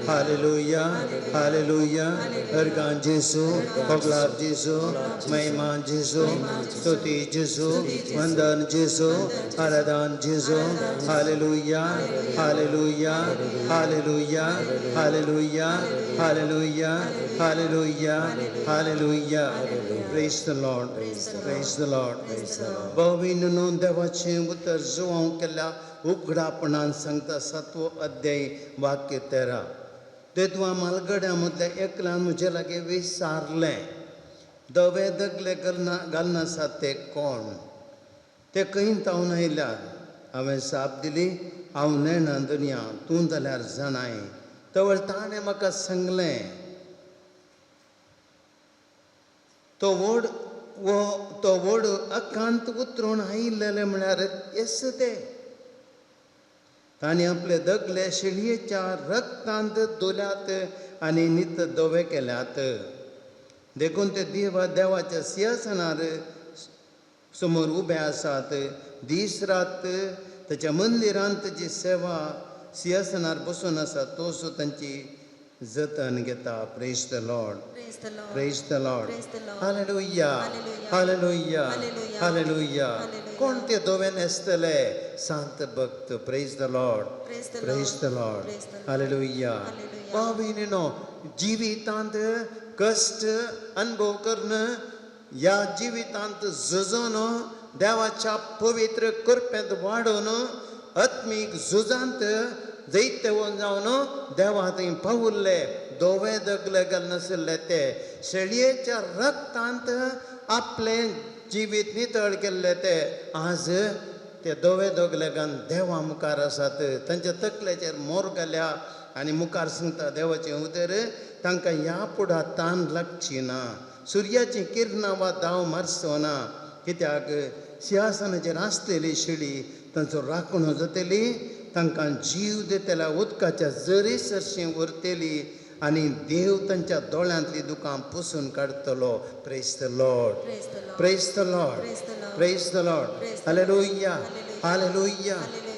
Hallelujah, Hallelujah. Ergan Jesu, Hoglab Jesu, Maiman Jesu, Stuti Jesu, Vandan Jesu, Aradan Jesu. Hallelujah, Hallelujah, Hallelujah, Hallelujah, Hallelujah, Hallelujah, Hallelujah. Praise the Lord, praise the Lord. भाविनो देवाचे उतर जुआं केला उघडापणान सांगता 7 अध्याय वाक्य 13. ते तू मालगड्यामधल्या एकल्यान म्हजे लागीं विचारलें दवे दगले घालनासात ते कोण ते कहींत हांव आयल्यात हांवें साप दिली हांव नेणा दुनिया तूं जाल्यार जाणाय तवळ ताणें म्हाका सांगलें तो व्हड अकांत उतरून आयिल्लें म्हळ्यार येस ते तांणी आपले दगले शिळयेच्या रक्तांत धुल्यात आनी नित धवे केल्यात देखून ते देवाच्या सिंहासनार समोर उबे आसात दीस रात ताच्या मंदिरांत जी सेवा सिंहासनार बसून आसा तो सो तांची जतन घेता. Praise the Lord, praise the Lord. Hallelujah, hallelujah, hallelujah. कोण ते धवे न्हेसतले सांत भक्त. Praise the Lord, praise the Lord. Hallelujah. भाविनो जिवितांत कष्ट अनुभव करणं या जिवितांत झुजून देवाच्या पवित्र कृपेंत वाडून आत्मीक झुजांत जैते जावन देवा थंय पावुल्ले धवे दगले घालनाशिल्ले ते शेळयेच्या रक्तांत आपले जिवीत नितळ केल्ले ते आज ते धवे दगले घालून देवा मुखार आसात. तांच्या तकलेचेर मोर घाल्या आनी मुखार सांगता देवाचें उतर तांकां ह्या फुडा तान लागची ना सुर्याची किरणां वा दाव मारचो ना कित्याक सिंहासनाचेर आसलेली शिडी तांचो राखणो जातली तांकां जीव दितल्या उदकाच्या झरी सरशीं व्हरतली आनी देव तांच्या दोळ्यांतलीं दुकां पुसून काडटलो. Praise the Lord, praise the Lord, praise the Lord. Hallelujah, hallelujah,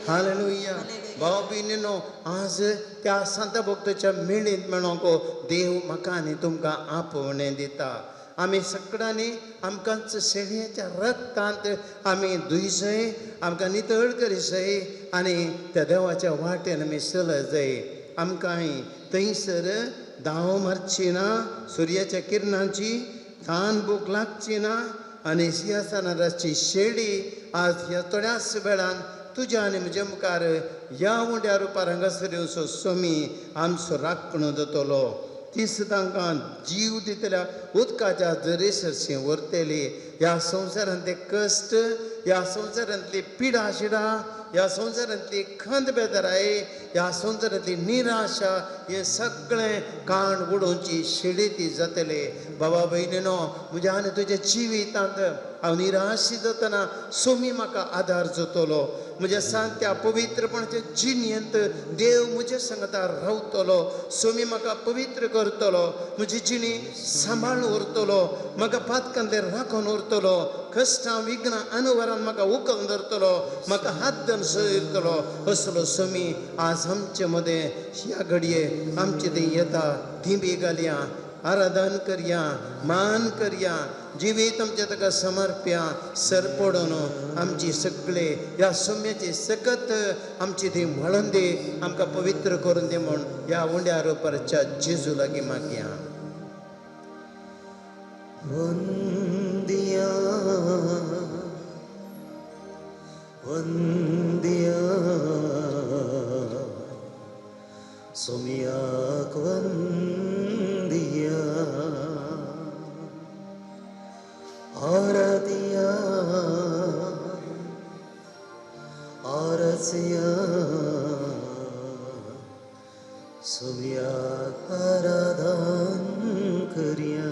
hallelujah. भाव भयणीनो आज त्या संत भक्ताच्या मेळींत मेळोंक देव म्हाका आनी तुमकां आपवणें दिता. आमी सगळ्यांनी आमकांच शेळयेच्या रक्तांत आमी धुयचय आमकां नितळ करीचय आनी त्या देवाच्या वाटेन आमी चलय जाय. आमकांय थंयसर दाव मारची ना सुर्याच्या किरणांची तान भूक लागची ना आनी सिंहासनाराची शेळी आज ह्या थोड्याच वेळान तुज्या आनी म्हज्या मुखार ह्या उंड्या रुपार हांगासर येवचो सोमी आमचो राखणो जातलो. तीच तांकां जीव दितल्या उदकाच्या झरी सरशीं व्हरतली. ह्या संवसारांतले कश्ट ह्या संवसारांतली पिडा शिडा ह्या संवसारांतली खंत बेजाराय ह्या संवसारांतली निराशा हें सगळें काण उडोवची शिडी ती जातली. बाबा भयणीनो म्हज्या आनी तुज्या जिवितांत हांव निराशी जातना सोमी म्हाका आदार जातलो. म्हज्या सांत्या पवित्रपणाच्या जिणेंत देव म्हज्या सांगता रावतलो. सोमी म्हाका पवित्र करतलो म्हजी जिणी सांबाळून उरतलो म्हाका पातकांतलें राखून उरतलो कश्टां विघ्नां अनुवरान म्हाका उखलून धरतलो म्हाका हात धरून सयरतलो. असलो सोमी आज आमचे मदें ह्या घडये आमचे थंय येता. थिंबी घालया आराधन करया मान करया जिवीत आमचें ताका समर्पया सरपडून आमची सगळे ह्या सोम्याची सकत आमची थंय मळून दी आमकां पवित्र करून दी म्हूण ह्या उंड्या रुपारच्या जेजू लागीं मागया. वंदिया वंदिया सोमयाक वंदिया आराधिया आरसिया सोमयाक आराधन करिया.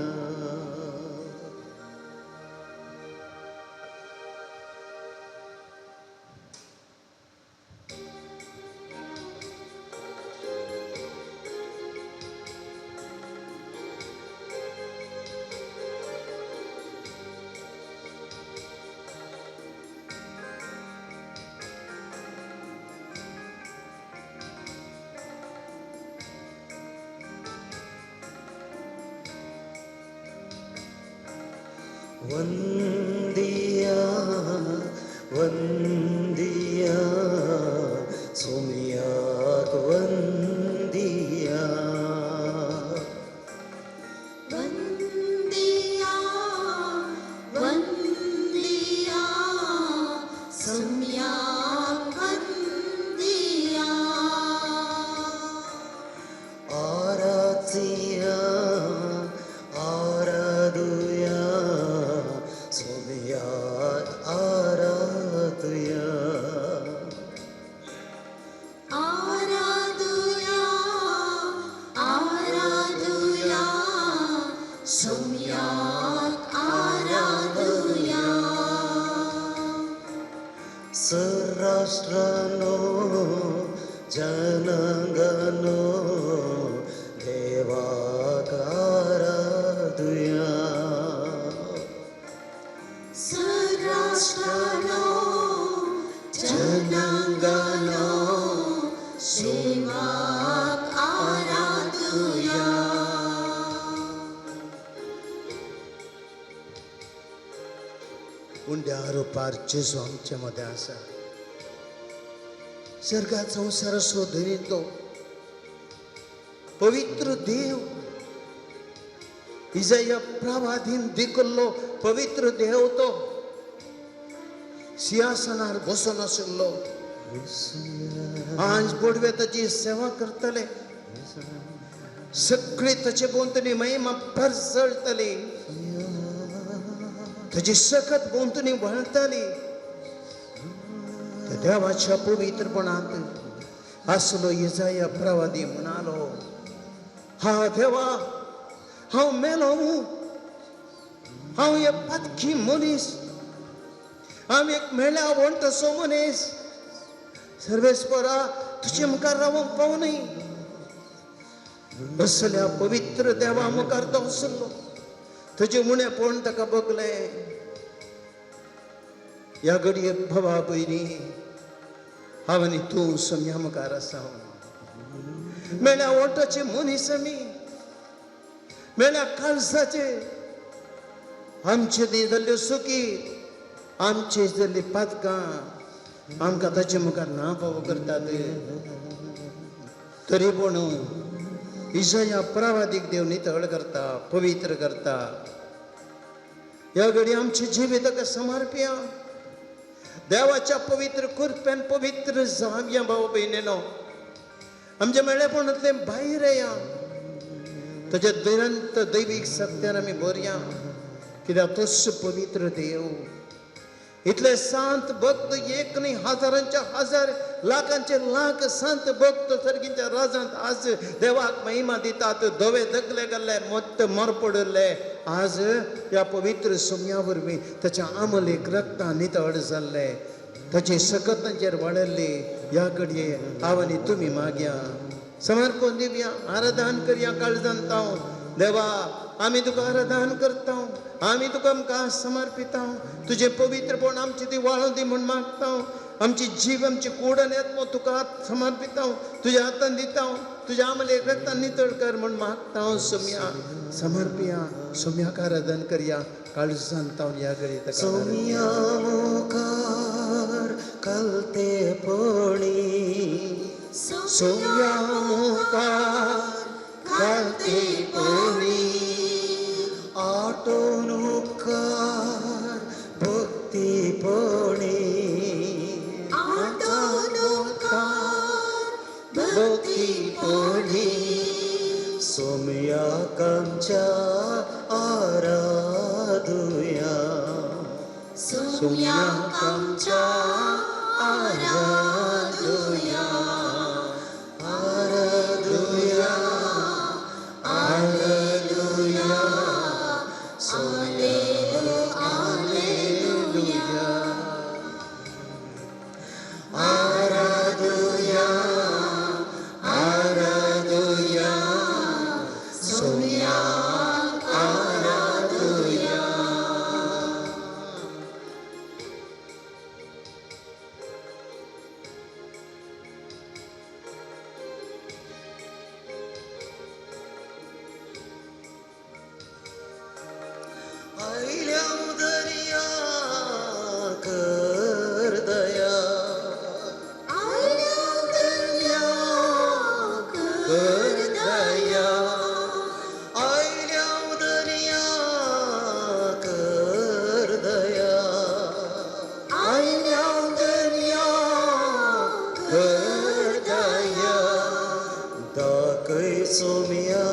वंदिया वंदिया सोमयाक वंदिया वंदिया वंदिया सम्यक् वंदिया आराध्या आराधुया सोमयाक आराधुया आराधुया आराधुया सम्यक् आराधुया सर्राष्ट्रानो जनांगनो देवाक आराधुया सर्राष्ट्रानो जनांगनो सेवक आराधुया उंड्या आरोपार जेजू आमच्या मध्ये आसा सर्गात संसार सोदून तो पवित्र देव इजाया प्रवादीन दिकल्लो पवित्र देव तो सिंहासनार बसून आशिल्लो आज बोडवे ताची सेवा करतले सगळी ताचे भोंवतणी महिमा परसळतली ताची सकत भोंवतणी वळतली त्या देवाच्या पवित्रपणात आसलो इजाया प्रवादी म्हणालो हा देवा हांव मेलो हांव एक पातकी मनीस हांव एक मेळ्या वणटसो मनीस सर्वेस्परा तुजे मुखार रावंक पावनय असल्या पवित्र देवा मुखार तो आसलो तुजे उणे पळोवन ताका बगले ह्या घडयेक भवा पयली हांव आनी तूं सम्या मुखार आसा मेळ्या ओटाचे मनीस आमी मेळ्या काळजाचे आमचे दी जाल्ल्यो सुकी आमची जाल्ली पातकां आमकां ताचे मुखार ना फावो करतात तरी पूण इजाया प्रवादीक देव नितळ करता पवित्र करता ह्या घडी आमचे जिवीत ताका समर्पया देवाच्या पवित्र कृपेन पवित्र जावया भाव भयणीनो आमच्या मेळ्ळेपणांतले भायर येया ताच्या दुरंत दैवीक सत्यान आमी भरया कित्याक तोच पवित्र देव इतले सांत भक्त एक न्ही हजारांचे हजार लाखांचे लाख संत भक्त सर्गींच्या राजांत आज देवाक महिमा दितात धवे दगले गेल्ले मत्त मर पडले आज ह्या पवित्र सोम्या वरवीं ताच्या आमलेक रक्तान नितळ जाल्ले ताचे सकतांचेर वाडल्ली ह्या घडये हांव आनी तुमी मागया समर्पण दिवया आराधन करया काळजांत देवा आमी तुका आराधन करता आमी तुका आमकां समर्पिता तुजें पवित्रपण आमची ती वाळूं दी म्हूण मागता आमची जीव आमची कूडन येत तुका समर्पिता तुज्या हातान दिता तुज्या आमलेक रक्तान नितळ कर म्हूण मागता सोम्या समर्पिया सोम्याक आराधन करया काळजांत ह्या घडी ताका सोम्या मुखार कलतेपणी सोम्या मुखार कलतेपणी आटोन उपकार भक्तीपणी भक्तीपणी सोम्याक आमच्या आराधुया सोम्याक आमच्या आराधुया आराधुया हालेलुया हालेलुया आराधुया आराधुया सोम्याक आराधुया दया आयल्या दर्या कर दया आयल्या दर्या कर दया दाखय सोम्या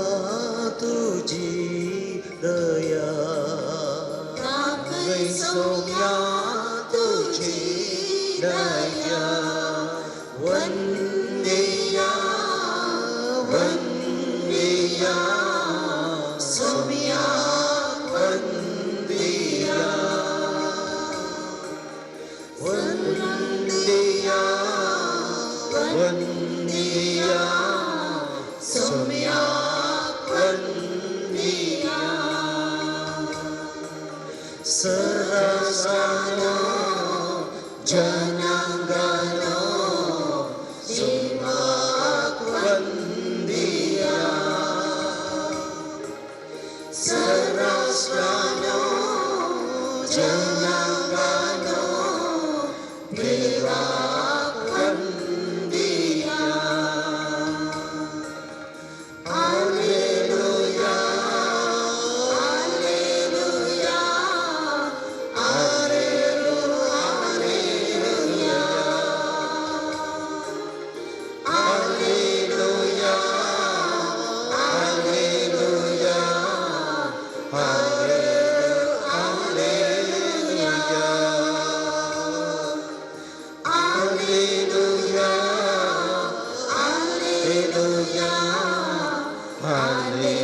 तुझी दया दाखय सोम्या तुझी दया वंदेया वंदेया सोम्या वंदेया वंदेया वंदेया सोम्या वंदेया सरसानो जनांगनो सेवाक वंदिया सरसानो जनांगनो सेवाक वंदिया हालेलुया हालेलुया Hallelujah, hallelujah,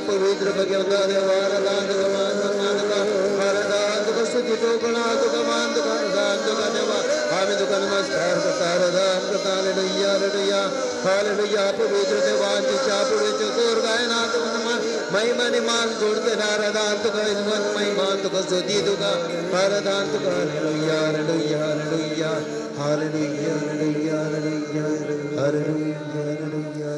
पवित्र भगवता देवार दान गमान मान का हरदान का स्तुति तो गणा तो गमान तो दान तो गनेवा हमें तो नमस्कार करता रदान करता हालेलुया हालेलुया पवित्र देवान की चापुड़े चतुर गायना तो महिमा निमान जोड़ते नारदान तो का इनवन महिमा तो का स्तुति तो का हरदान तो का hallelujah hallelujah hallelujah hallelujah hallelujah hallelujah hallelujah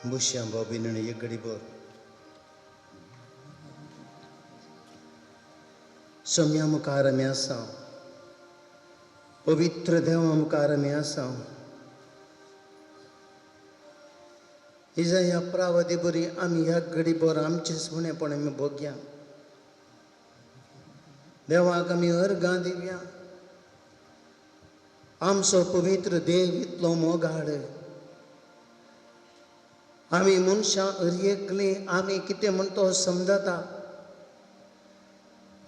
बुश्यां बाबीन ये गड़ी बोर सम्या मुखार में आसा पवित्र देवा मुखार में आसा इजा ह्या प्रावधी बरी आमी ह्या गडी बोर आमचे सुणेपण आमी भोग्या देवाक आमी अर्गां दिवया आमचो पवित्र देव इतलो मोगाळ आमी मनशां हरएकली आमी कितें म्हण तो समजता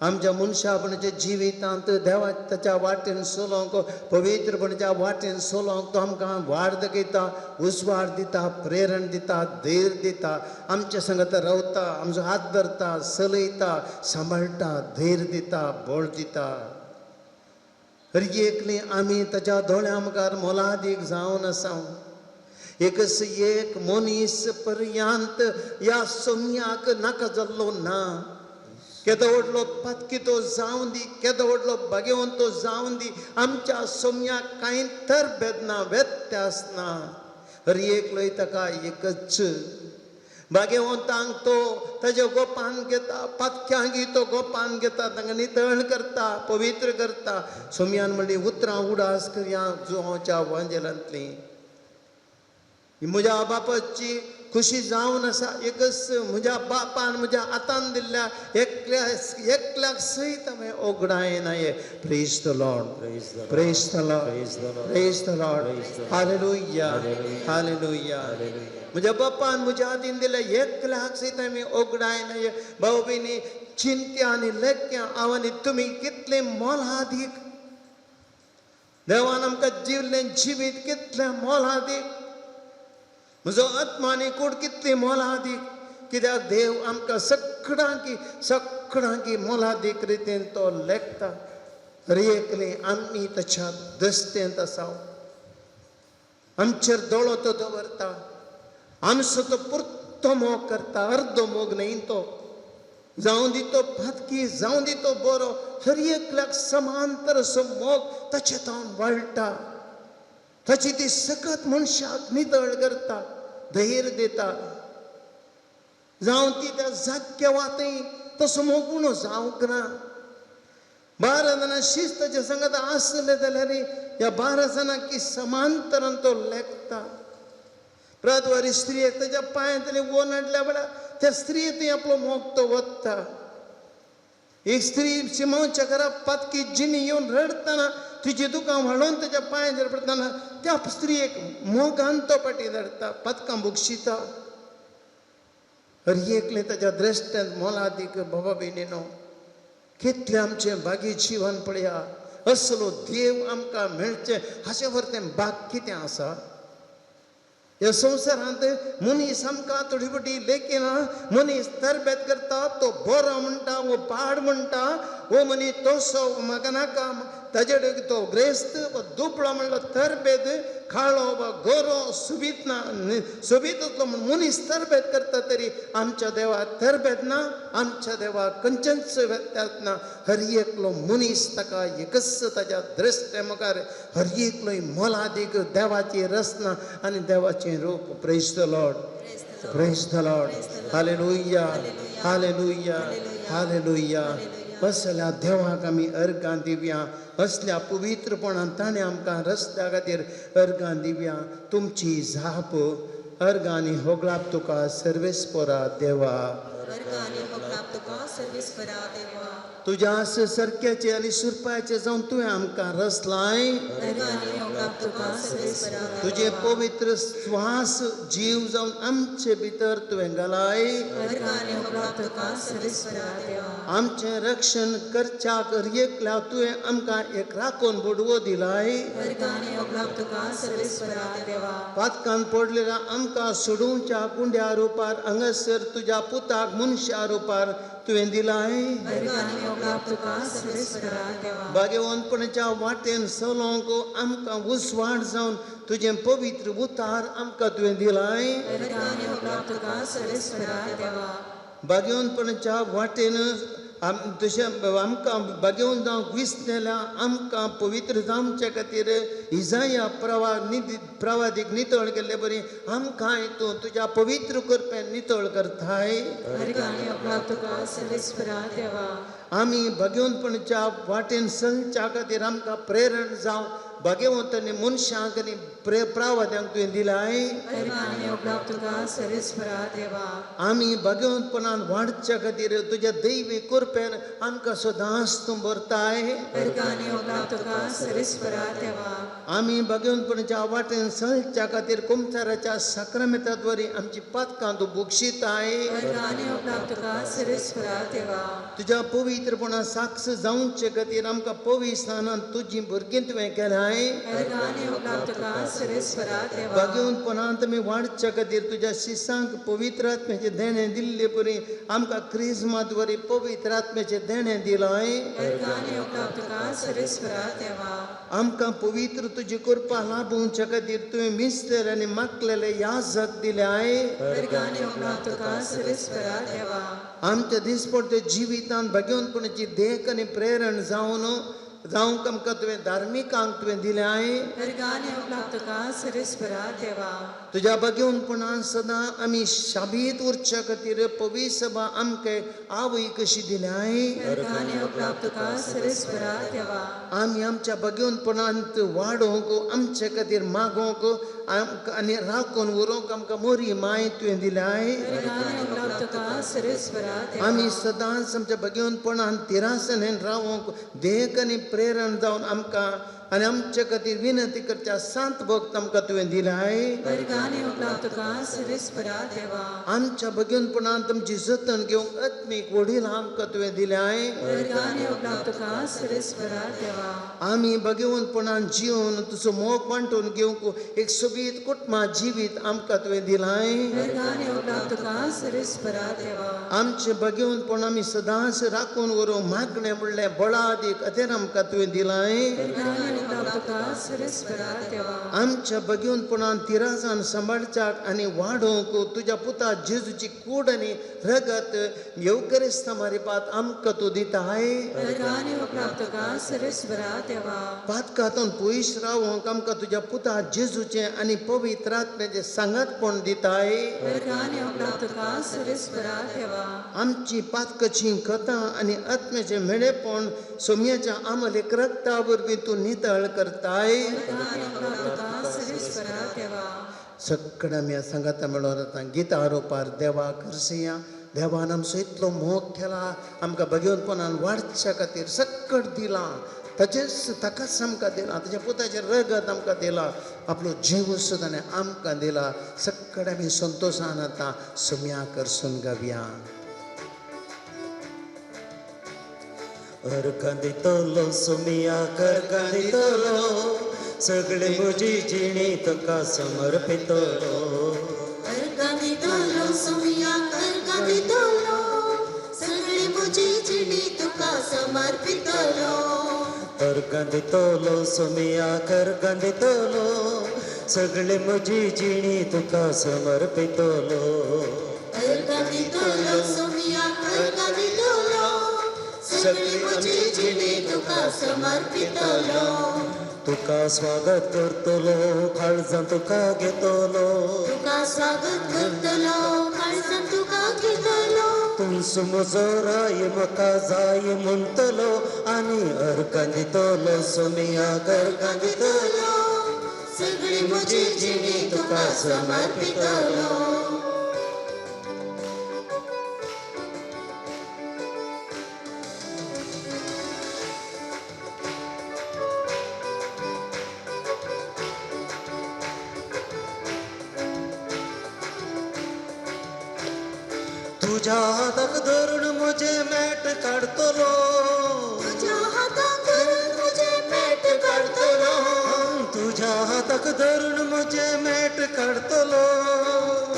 आमच्या मनशापणाच्या जिवितांत देवा ताच्या वाटेन चलोवंक पवित्रपणाच्या वाटेन चलोवंक तो आमकां वाड दाखयता उजवाड दिता प्रेरण दिता धैर्य दिता आमच्या संगत रावता आमचो हात धरता चलयता सांबाळटा धैर्य दिता बळ दिता हरएकली आमी ताच्या दोळ्या मुखार मोलादीक जावन आसा एकच एक मनीस पर्यंत या सोम्याक नाका जाल्लो ना केदो व्हडलो पत्की तो जावन दी केदो व्हडलो भाग्यवंत तो जावन दी आमच्या सोम्याक कांय तर बेदना व्यत्यास ना हर एकलोय ताका एकच भाग्यवंतांक तो ताजे गोपान घेता, पातक्यांगी तो गोपान घेता, तांकां नितळ करता, पवित्र करता. सोमयान म्हणली उतरां उडास करया जुवांच्या वांजेलांतली. ही म्हज्या बापाची खुशी जावन आसा. एकच म्हज्या बापान म्हज्या हातान दिल्ल्या एकल्याक सयत हांवें ओगडायन हांवें. Praise the Lord, praise the Lord, praise the Lord. Hallelujah, hallelujah. म्हज्या बापान म्हज्या हातीन दिल्या एकल्याक सयत हांवें ओगडायन हांवें. भाऊ भयणी, चिंत्या आनी लेख्या हांव आनी तुमी कितले मोलादीक, देवान आमकां जिवलें जिवीत कितलें मोलादीक, म्हजो आत्मा आनी कूड कितली मोलादीक. कित्याक देव आमकां सगळ्यांकी मोलादीक रितीन तो लेखता. एकले आमी ताच्या दस्तेंत आसाव. आमचेर दोळो तो दवरता, आमचो तो पुरतो मोग करता. अर्दो मोग न्ही तो. जावं दितो फातकी, जावं दितो बरो, हर एकल्याक समांतर असो मोग ताचे तावन वाळटा. ताची ती सकत मनशाक नितळ करता, धैर्य दिता. जावं ती त्या जाग्या वातय तसो मोगूण जावंक ना. 12 जाणां शिस्ताचे सांगात आसले जाल्यार ह्या 12 जाणांकी समांतरान तो लेखता. प्रतवारी स्त्रियेक ताच्या पांयांतले ओनडल्या वेळार त्या स्त्रियेंतय आपलो मोग तो वत्ता. एक स्त्री शिमोनच्या घरा पातकी जिनी येवन रडतना तुजी दुकां वाडोवन ताच्या पांयाचेर पडटना त्या स्त्रियेक मोगान तो पाटी धरता, पदकां बुगशिता. हर एकले ताच्या दृश्ट्यांत मोलादीक. बाबा भयणीनो, कितलें आमचें बागी जिवन पळया. असलो देव आमकां मेळचें हाचे वरतें भाग कितें आसा. ह्या संवसारांत मनीस आमकां थोडी बटी लेकीन मनीस तरबेत करता. तो बरो म्हणटा, वो पाड म्हणटा, वो मनीस तोसो म्हाका नाका, ताजे तो ग्रेस्त वा दुबळो म्हणलो तरबेत, खाळो वा गोरो सुबीत ना, सोबीत असलो म्हूण मनीस तरबेत करता. तरी आमच्या देवा तरबेत ना, आमच्या देवा खंयचेच व्यत्यास ना. हर एकलो मनीस ताका एकच ताच्या दृश्ट्या मुखार हर एकलोय मोलादीक देवाची रचना आनी देवाचें रूप. Praise the Lord, praise the Lord. Hallelujah, hallelujah, hallelujah. असल्या देवाक आमी अर्गां दिवया. असल्या पवित्रपणान ताणें आमकां रस्त्या खातीर अर्गां दिवया. तुमची झाप अर्गांनी होगळाप तुका सर्वेस्परा देवा. तुज्या सरक्याचे आनी सुरपाचे जावन तुवें आमकां रचलाय. तुजे पवित्र स्वास जीव जावन आमचे भितर तुवें घालाय. आमचें रक्षण करच्याक एकल्या तुवें आमकां एक राखून बुडवो दिलाय. पातकान पडलेल्या आमकां सोडूंच्या कुंड्या रुपार हांगासर तुज्या पुताक मनशा रुपार तुवें दिलाय. भाग्यवंतपणाच्या वाटेन चलोंक आमकां उसवाड जावन तुजें पवित्र उतार आमकां तुवें दिलाय. भाग्यवंतपणाच्या वाटेन आमकां भाग्यवंत जावंक विसलेल्या आमकां पवित्र जावचे खातीर इजाया प्रवादीक नितळ केल्ले बरी आमकां तूं तुज्या पवित्र कृपेन नितळ करताय. आमी भाग्यवंतपणाच्या वाटेन चलच्या खातीर आमकां प्रेरण जावं भाग्यवंतांनी मनशांक आनी प्रावाद्यांक तुवें दिलाय. आमी भाग्यवंतपणान वाडच्या खातीर तुज्या दैवी कृपेन आमकां सदांच तूं भरताय. आमी भाग्यवंतपणाच्या वाटेन चलच्या खातीर कुमसाराच्या साक्रामेंताद्वारे आमची पातकां तूं बुगशिताय. तुज्या पवित्रपणा साक्ष जावचे खातीर आमकां पवित्र स्थानांत तुजी भुरगीं तुवें केल्याय. भाग्यवंतपणांत आमी वाडच्या खातीर तुज्या शिसांक पवित्र आत्म्याचें देणें दिल्ले परी आमकां क्रिस्माद्वारे पवित्र आत्म्याचें देणें दिलाय. आमकां पवित्र तुजी कृपा लाभोवच्या खातीर तुवें मिस्तेर आनी मागलेले याजक दिल्याय. आमच्या दिसपडत्या जिवितांत भाग्यवंतपणाची देख आनी प्रेरण जावन जावंक आमकां तुवें धार्मिकांक तुवें दिलें आहे. वर्गाने उपलाभ तुका सरीसपरा देवा. तुज्या बगेवनपणान सदां आमी शाबीत उरच्या खातीर पवित्र सभा आमकां आवय कशी दिल्या आहे. वर्गाने उपलाभ तुका सरीसपरा देवा. आमी आमच्या बगेवनपणांत वाडोवंक आमचे खातीर मागोवंक आनी राखून उरोवंक आमकां मोरी माय तुवें दिल्या आहे. वर्गाने उपलाभ तुका सरीसपरा देवा. आमी सदांच आमच्या बगेवनपणान तिरासनेन रावंक देख आनी प्रेरण जावन आमकां आनी आमचे खातीर विनंती करच्या सांत भक्त आमकां तुवें दिल्या आहे. वर्गाने उपलाभ तुका सरीसपरा देवा. आमच्या बगेवनपणांत आमची जतन घेवंक आत्मीक वडील आमकां तुवें दिलें आहे. वर्गाने उपलाभ तुका सरीसपरा देवा. आमी बगेवनपणान जिवन तुजो मोग वांटून घेवंक एक सोबीत कुटुंबां जिवीत आमकां तुवें दिलां आहे. वर्गाने उपलाभ तुका सरीसपरा देवा. आमचे बगेवनपण आमी सदांच राखून व्हरूंक मागणें म्हणलें बळादीक अतेर आमकां तुवें दिलां आहे. वर्गाने उपलाभ तुका सरीसपरा देवा. आमच्या बगेवनपणान तिरासान सांबाळच्याक आनी वाडोवंक तुज्या पुता जेजूची कूड आनी रगत येवकरेस्त मारिपात आमकां तूं दिता आहे. वर्गाने उपलाभ तुका सरीसपरा देवा. पातकांतून पयस रावंक आमकां तुज्या पुता जेजूचें आनी पवित्र आत्म्याचें सांगातपण दिता आहे. वर्गाने उपलाभ तुका सरीसपरा देवा. आमची पातकाची कथां आनी आत्म्याचें मेळेपण सोम्याच्या आमलेक रक्ता वरवीं तूं नितळ करताय. वर्गाने उपलाभ तुका सरीसपरा देवा. सगळें आमी ह्या सांगाता मेळोन आतां गितां आरोपार देवाक करसया. देवान आमचो इतलो मोग केला, आमकां बगेवनपणान वाडच्या खातीर सक्कट दिलां. ताकाच आमकां दिलां, ताच्या पुताचें रगत आमकां दिलां, आपलो जीव सुद्दां आमकां दिला. सक्कट आमी संतोशान आतां सोम्या करसून गावया. अर्कांदितलो सोमिया करकांदितलो सगळे म्हजी जिणी तुका समर्पितलो. अर्गांदितलो सोमिया अर्गांदितलो सगळी म्हजी जिणी तुका समर्पितलो. अर्कांदितलो सोमिया करकांदितलो सगळे म्हजी जिणी तुका समर्पितलो. अर्गांदितलो सोमिया अर्गांदितलो सगळी म्हजी जिणी तुका समर्पितलो. तुका स्वागत करतलो काळजां तुका घेतलो. तुका स्वागत करतलो काळजां तुका घेतलो. तुमचो म्हजो राय म्हाका जाय म्हणटलो आनी अर्कांदितलो सोमिया करकांदितलो सगळी म्हजी जिणी तुका समर्पितलो. तुझ्या हाताक धरून म्हजे मेट काडतलो. तुझ्या हाताक धरून म्हजे मेट काडतलो. तुझ्या हाताक धरून म्हजे मेट काडतलो.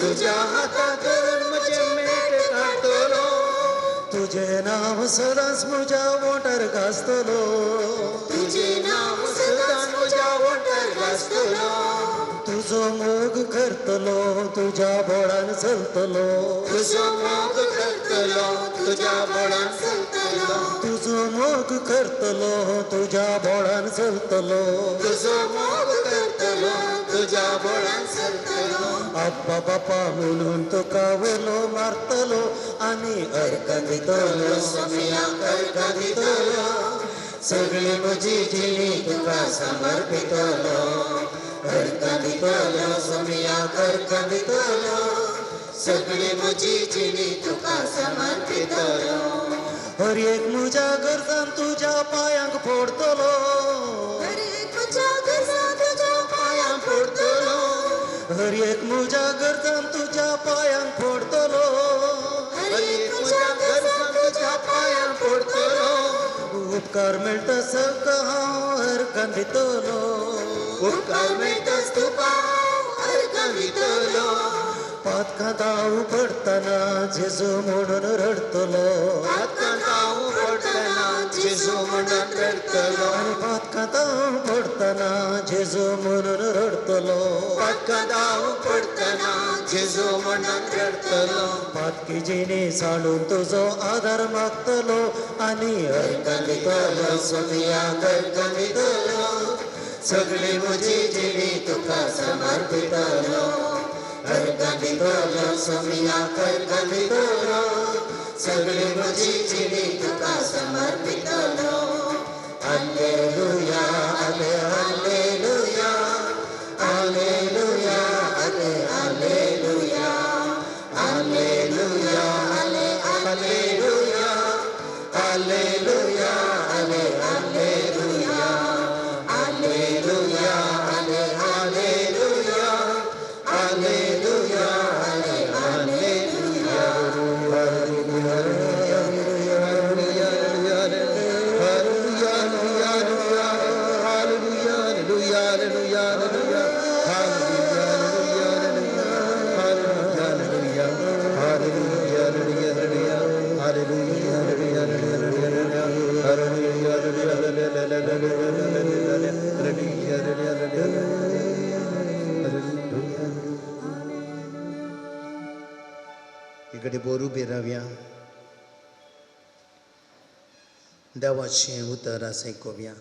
तुझ्या हाताक धरून म्हजे मेट काडतलो. तुझे नांव सदांच म्हज्या ओंठार घासतलो. तुझे नांव सदांच म्हज्या ओंठार घासतलो. तुजो मोग करतलो तुझ्या बोडान चलतलो. तुजो मोग करतलो तुझ्या बोडान चलतलो. तुजो मोग करतलो तुझ्या बोडान चलतलो. तुजो मोग करतलो तुझ्या बोडान चलतलो. आप्पा बापा म्हणून तुका वेलो मारतलो आनी अर्कांदितलो सोमिया अर्गांदितलो सगळी म्हजी जिणी तुका समर्पितलो. अर्गांदितलो सोमिया अर्गांदितलो सगळी म्हजी जिणी तुका समर्पितलो. हर एक म्हज्या गरजान तुज्या पांयांक फोडतलो. हर एक म्हज्या गरजां तुज्या पांयां पडतलो. हर एक म्हज्या गरजान तुज्या पांयांक फोडतलो. हर एक म्हज्या गरजां तुज्या पांयां पडतलो. उपकार मेळटा सका हांव अर्कांदितलो. उपकार मेळटास तुका अर्गांदितलो. पातकांताव पडताना जेजू म्हणून रडतलो पातकांताव पडताना जेजू म्हणून रडतलो आणि पातकांताव पडताना जेजू म्हणून रडतलो पातकांताव पडताना जेजू म्हणून रडतलो पातकीजीने साडून तुझो आधार मागतलो आणि हरकलितलो सोनिया हरकलितलो सगळी म्हजी जिणी तुका समर्पितलो हरकलितलो सोनिया हरकलितलो सगळी म्हजी जिणी तुका समर्पितलो हालेलुया हाले हालेलुया हालेलुया हाले हालेलुया हालेलुया हाले हालेलुया हालेलुया हाले हालेलुया हालेलुया हाले हालेलुया हालेलुया हाले इकडे बोरू बिराव्या देवाचे उतर आयकोव्या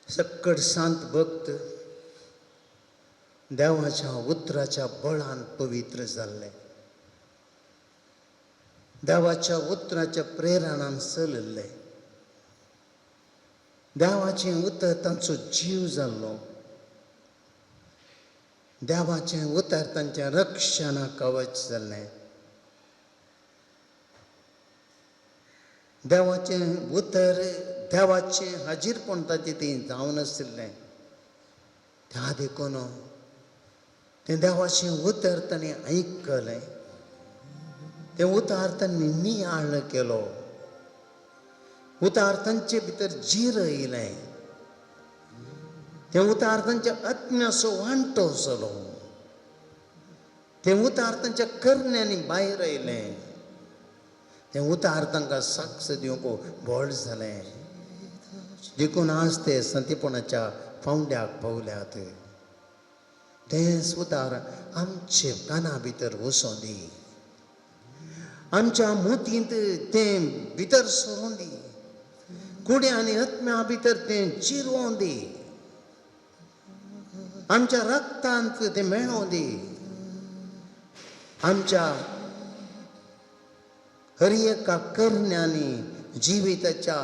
सक्कड सांत भक्त देवाच्या उतराच्या बळान पवित्र जाल्ले देवाच्या उतराच्या प्रेरणान चलले देवाचे उतर तांचो जीव जाल्लो देवाचे उतर तांच्या रक्षणा कवच जाल्लें देवाचे उतर देवाचे हाजीरपण ताचे ती जावन आशिल्लें त्या देखून तें देवाचें उतर ताणें आयकलें तें उतार ताणें नियाळ केलो उतार तांचे भितर जीर येयलें तें उतार तांच्या आत्म्याचो वांटो जालो तें उतार तांच्या करण्यांनी भायर येयलें तें उतार तांकां साक्ष दिवंक व्हड जालें देखून आज ते संतीपणाच्या फावंड्याक पावल्यात तेंच उतार आमचे काना भितर वचों दी आमच्या मोतींत तें भितर सरों दी कुड्या आनी आत्म्या भितर तें चिरों दी आमच्या रक्तांत तें मेळों दी आमच्या हर एका करण्यांनी जिविताच्या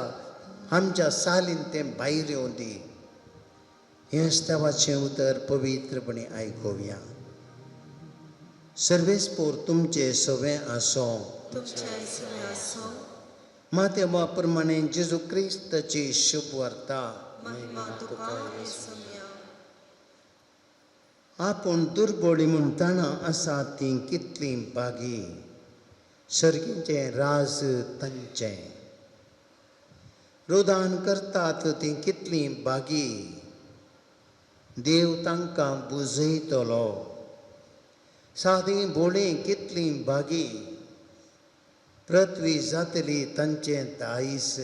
आमच्या सालीन तें भायर येवं दी हेंच देवाचें उतर पवित्रपणे आयकोवया सर्वेस्पोर तुमचे सवें आसो तुमच्या इसमे असो मातेवा प्रमाणे जेजू क्रिस्ताची शुभ वार्ता महिमा तुका येसुया आपूण दुर्बळी म्हणटना आसा ती कितली बागी सर्गीचें राज तांचें रोदान करतात ती कितली बागी देव तांकां बुजयतलो सादी बोळी कितली बागी पृथ्वी जातली तांचें दायीस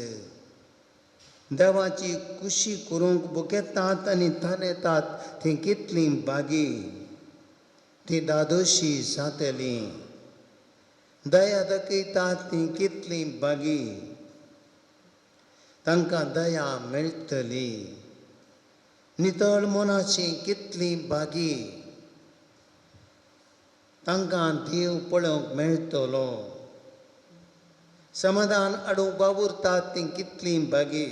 देवाची कुशी करूंक बुकेतात आनी थानेतात ती कितली बागी ती दादोशी जातली दया दाखयतात ती कितली बागी तांकां दया मेळटली नितळ मनाची कितली बागी तांकां देव पळोवंक मेळटलो समाधान हाडूंक वावुरतात ती कितली बागी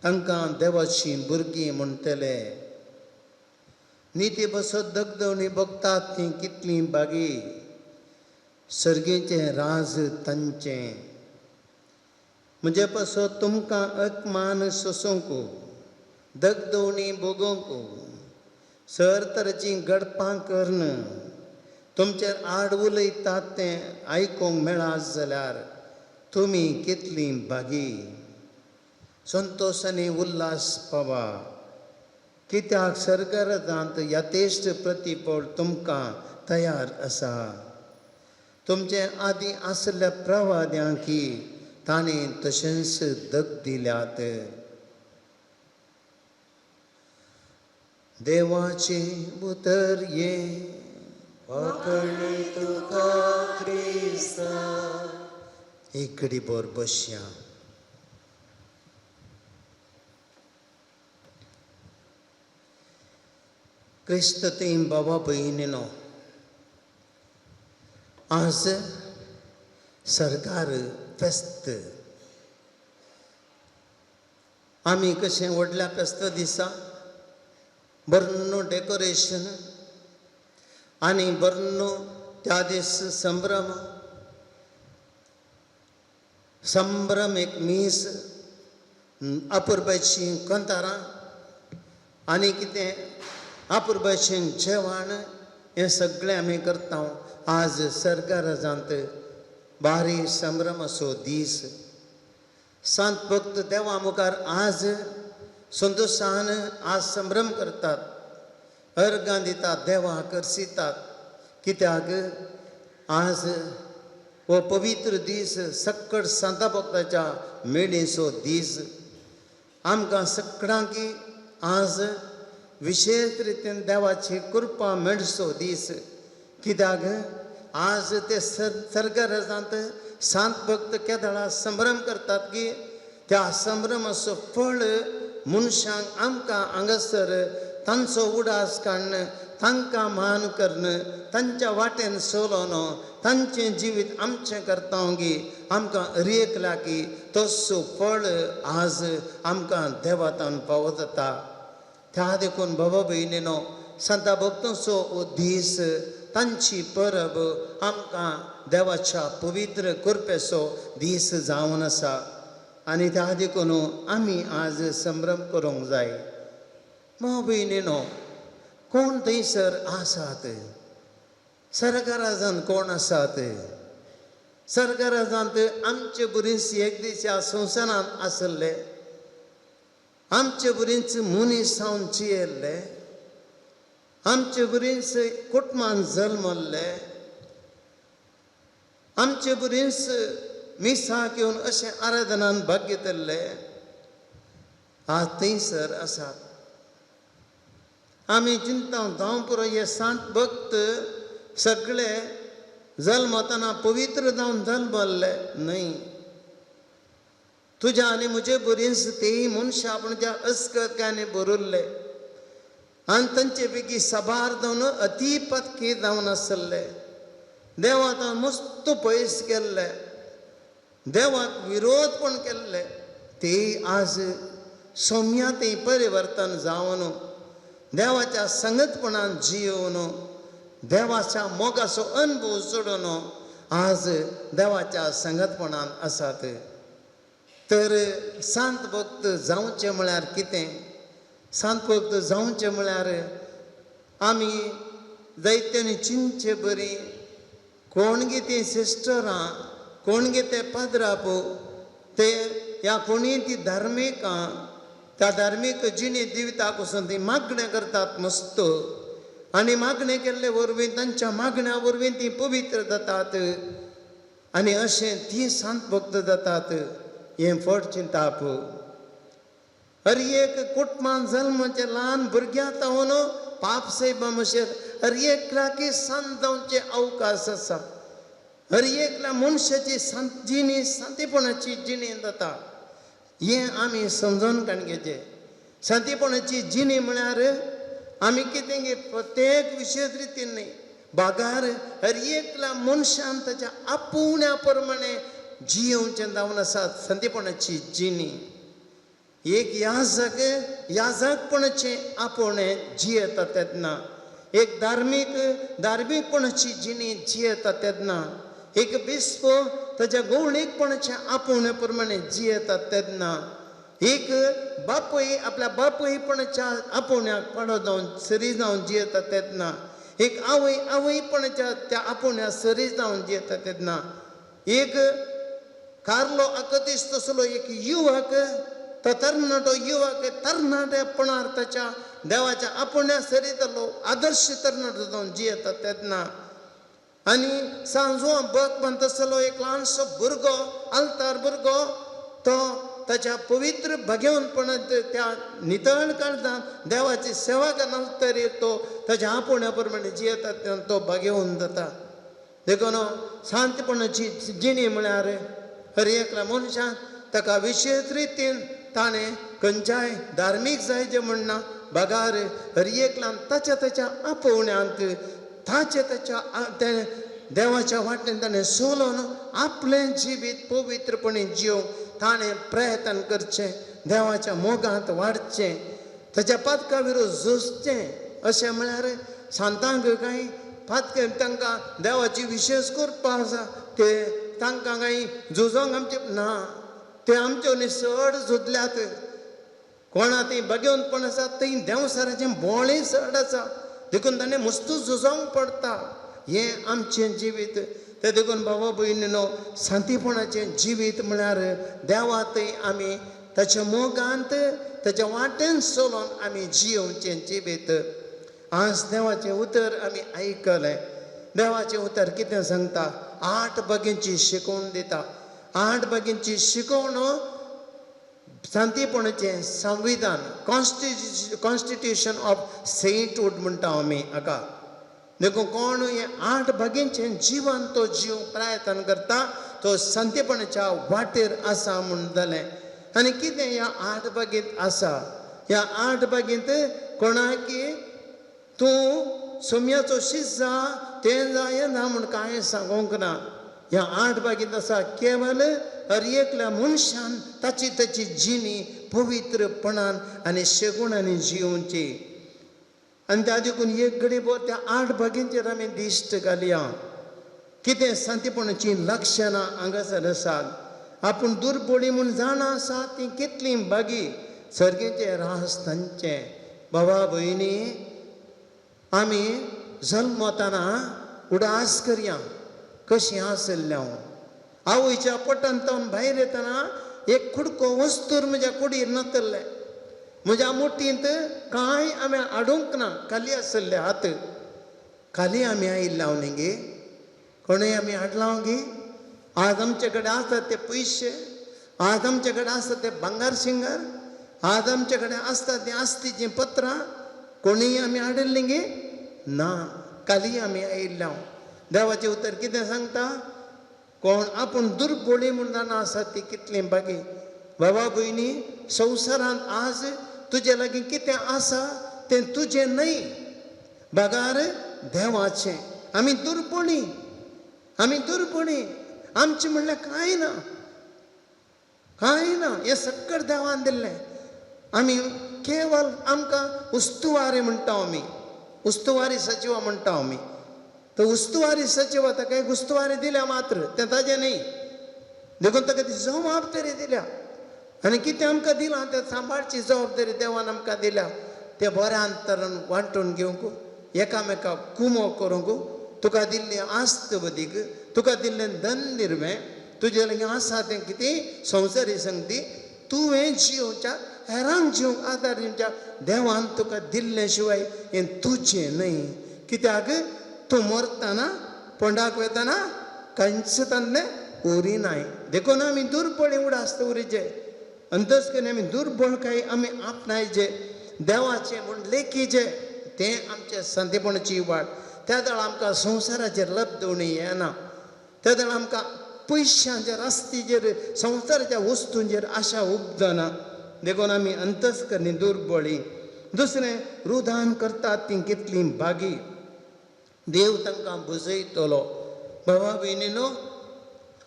तांकां देवाची भुरगीं म्हणटले निती बसत दगदवणी बगतात ती कितली बागी सर्गेचें राज तांचें म्हणजे पासत तुमकां अकमान सोसूंक दगदवणी भोगोवंक सर तरेचीं गडपां कर्ण तुमचेर आड उलयतात तें आयकूंक मेळत जाल्यार तुमी कितलीं बागी संतोष आनी उल्हास पावा, कित्याक सर्गराजांत यथेश्ट प्रतिफळ तुमकां तयार आसा. तुमचे आदी आसल्या प्रवाद्यांकी ताणें तशेंच दग दिल्यात. देवाचे उतर ये वाकणे तुका क्रिस्ता. एक घडी बोर बसया. क्रिस्त तें बाबा भयणीनो, आज सरकार फेस्त. आमी कशें व्हडल्या फेस्त दिसा बरो डेकोरेशन आनी बरो त्या दीस संभ्रम संभ्रम एक मीस अपुरबायची कंतारां आनी कितें अपुरबायचें जेवण हें सगळें आमी करता. आज सर्गराजांत बारी संभ्रम असो दीस. सांत भक्त देवा मुखार आज संतोशान आज संभ्रम करतात, अर्गां दितात, देवा करसितात. कित्याक आज हो पवित्र दीस सक्कड सांता भक्ताच्या मेळेचो दीस. आमकां सगळ्यांक आज विशेष रितीन देवाची कृपा मेळचो दीस. कित्याक आज ते सर्गराजांत सांत भक्त केदळा संभ्रम करतात की त्या संभ्रमाचो फळ मनशांक आमकां हांगासर तांचो उडास काडन, तांकां मान करन, तांच्या वाटेन चलोन तांचें जिवीत आमचें करतांगी आमकां अरियकला की तसो फळ आज आमकां देवातान फावो जाता. त्या देखून बाबा भयणीनो, सांता भक्तांचो हो दीस, तांची परब आमकां देवाच्या पवित्र कृपेचो दीस जावन आसा. आनी त्या देखून आमी आज संभ्रम करूंक जाय. भाव भयणीनो, कोण थंयसर आसात? सर्गराजांत कोण आसात? सर्गराजांत आमचे बरींच एक दीस ह्या संवसारांत आसले, आमचे बरींच मनीस जावन जियेल्ले, आमचे बरींच कुटुंबान जल्मले, आमचे बरींच मिसाक येवन अशें आराधनान भाग घेतले, आज थंयसर आसात. आमी चिंता जावं पुरो हे सांत भक्त सगळे जल्मतना पवित्र जावन जल्मले न्हय. तुज्या आनी म्हजे बरींच तेय मनशां आपणाच्या अस्ककांनी भरिल्ले आनी तांचे पैकी सबार जावन अतिपतकी जावन आसले. देवाक मस्त पयस केल्ले, देवाक विरोध पण केल्ले, तेय आज सौम्यातें परिवर्तन जावन देवाच्या संगतपणान जियोवन देवाच्या मोगाचो अनुभव सोडून आज देवाच्या संगतपणान आसात. तर सांत भक्त जावचें म्हळ्यार कितें? सांत भक्त जावचें म्हळ्यार आमी जायत्यांनी चिंतचें बरी. कोण गे तीं सिस्टरां, कोण गे ते पाद्राप, ते ह्या कोणी ती धार्मिकां, त्या धार्मीक जिणे जिविताक वचून ती मागणें करतात मस्त. आनी मागणें केल्ले वरवीं तांच्या मागण्या वरवीं ती पवित्र जातात आनी अशें ती सांत भक्त जातात. हें फट चिंताप. हर एक कुटुंबान जल्माचे ल्हान भुरग्यां तावन पाप सैबा मशेर हर एकल्याकी सांत जावचे अवकाश आसा. हर एकल्या मनशाची जिणी सांतीपणाची जिणी जाता. हें आमी समजून घेवचें. सांतीपणाची जिणी म्हळ्यार आमी कितें गे प्रत्येक विशेष रितीन न्ही, बागार हर एकल्या मनशान ताच्या आपुण्या प्रमाणे जियोवचें जावन आसा सांतीपणाची जिणी. एक याजकपणाचें आपुणें जियेता तेन्ना, एक धार्मीकपणाची जिणी जियेता तेन्ना, एक बिस्प ताच्या गौणीकपणाच्या आपुण्या प्रमाणे जियेता तेन्ना, एक बापूय आपल्या बापूयपणाच्या आपुण्याक पाडो जावन सरी जावन जियेता तेन्ना, एक आवयपणाच्या त्या आपुण्या सरी जावन जियेता तेन्ना, एक कार्लो आकतीस तसलो एक युवक तो तरणाटो युवक तरणाटेपणार त्याच्या देवाच्या आपण्या सरीतलो आदर्श तरणाटो जावन जियेता तेन्ना आनी सांजो बग पण तसलो एक ल्हानसो भुरगो आलतार भुरगो तो ताच्या पवित्र भगेवनपणांत त्या नितळ काळजांत देवाची सेवा करनासतना तो ताच्या आपुण्या प्रमाणे जियेता तेन्ना तो भगेवन जाता देखून शांतपणाची जिणी म्हळ्यार हर एकल्या मनशान ताका विशेष रितीन ताणें खंयच्याय धार्मीक जायचे म्हणना बगार हर एकल्यान ताच्या आपोवण्यांत ताच्या देवाच्या वाटेन ताणें सोलोन आपलें जिवीत पवित्रपणे जियोवंक ताणें प्रयत्न करचें देवाच्या मोगांत वाडचें ताच्या पातका विरोध झुजचें अशें म्हळ्यार सांतांक कांय पातके तांकां देवाची विशेष करपा आसा ते तांकां कांय झुजोंक आमचे ना ते आमच्यो चड झुजल्यात कोणा ती बगेवनपण आसा थंय देवसाराचें बोळें चड आसा देखून ताणें मस्तू झुजोंक पडटा हें आमचें जिवीत ते देखून बाबा भयणीनो शांतीपणाचें जिवीत म्हळ्यार देवा थंय आमी ताच्या मोगांत ताच्या वाटेन चलोन आमी जियोवचें जिवीत आज देवाचें उतर आमी आयकलें देवाचें उतर कितें सांगता 8 बगेंची शिकवण दिता 8 बगेंची शिकवण शांतीपणाचें संविधान कॉन्स्टिट्यूशन ऑफ सेंटहूड म्हणटा आमी हाका देखून कोण हे 8 बगेंचें जिवन तो जीव प्रयत्न करता तो शांतीपणाच्या वाटेर आसा म्हूण जालें आनी कितें ह्या 8 बगेंत आसा ह्या 8 बगेंत कोणाक तूं सोम्याचो शीस जा तें जाय ना म्हूण कांय सांगूंक ना ह्या 8 बगेंत आसा केवल हर एकल्या मनशान ताची जिणी पवित्रपणान आनी शेगुणांनी जियोवची आनी त्या देखून एक घडी भर त्या 8 बगेंचेर आमी दिश्ट घालया कितें शांतीपणाची लक्षणां हांगासर आसात आपूण दुर्बळी म्हूण जाणा आसा ती कितलीं बगी सर्गेचें रास तांचें बाबा भयणी आमी जल्मतना उडास करया कशीं आसल्या आवयच्या पोटांतल्यान भायर येतना एक कुडको वस्तूर म्हज्या कुडीर नतरले म्हज्या मुठींत कांय आमी हाडूंक ना खाली आसले हात खाली आमी आयिल्ले न्ही गे कोणूय आमी हाडलां गे आज आमचे कडेन आसा ते पयशे आज आमचे कडेन आसा ते भांगार शिंगार आज आमचे कडेन आसता तीं आस्तीचीं पत्रां कोणूय आमी हाडिल्लीं गे ना खाली आमी आयिल्ले देवाचें उतर कितें सांगता कोण आपूण दुर्बळी म्हूण जाणा आसा ती कितलीं बागी बाबा भयणी संवसारांत आज तुजे लागीं कितें आसा तें तुजें न्हय बगार देवाचें आमी दुर्बळी आमचें म्हणल्यार कांय ना हें सक्कड देवान दिल्लें आमी केवल आमकां उस्तुवारी म्हणटा आमी उस्तुवारी सचिवा म्हणटा आमी तो उस्तुवारी सचिवा ताका एक उस्तुवारी दिल्या मात्र तें ताजें न्ही देखून ताका ती जबाबदारी दिल्या आनी कितें आमकां दिलां तें सांबाळची जबाबदारी देवान आमकां दिल्या तें बऱ्या तरेन वांटून घेवंक एकामेकाक कुमो करूंक तुका दिल्ली आस्त वदीक तुका दिल्लें धन निर्वें तुजे लागीं आसा तें कितें संवसारी संगती तुवें जियोवच्या हेरांक जिवंक आदार दिवच्या देवान तुका दिल्ले शिवाय हें तुजें न्हय कित्याक तूं मरतना पोंडाक वयतना खंयच तांतलें उरिनाय देखून आमी दुर्बळी उडास उरीचे अंतस करून आमी दुर्बळकाय आमी आपणायचे देवाचें म्हूण लेखीचें तें आमचें शांतीपणाची वाट त्या वेळा आमकां संवसाराचेर लब्ध उणी येना त्या वेळा आमकां पयशांचेर आस्तीचेर संवसाराच्या वस्तूंचेर आशा उपजना देखून आमी अंतस्करणी दुर्बळी दुसरें रुदान करतात तीं कितलीं बागी देव तांकां बुजयतलो बाबा भयणीनो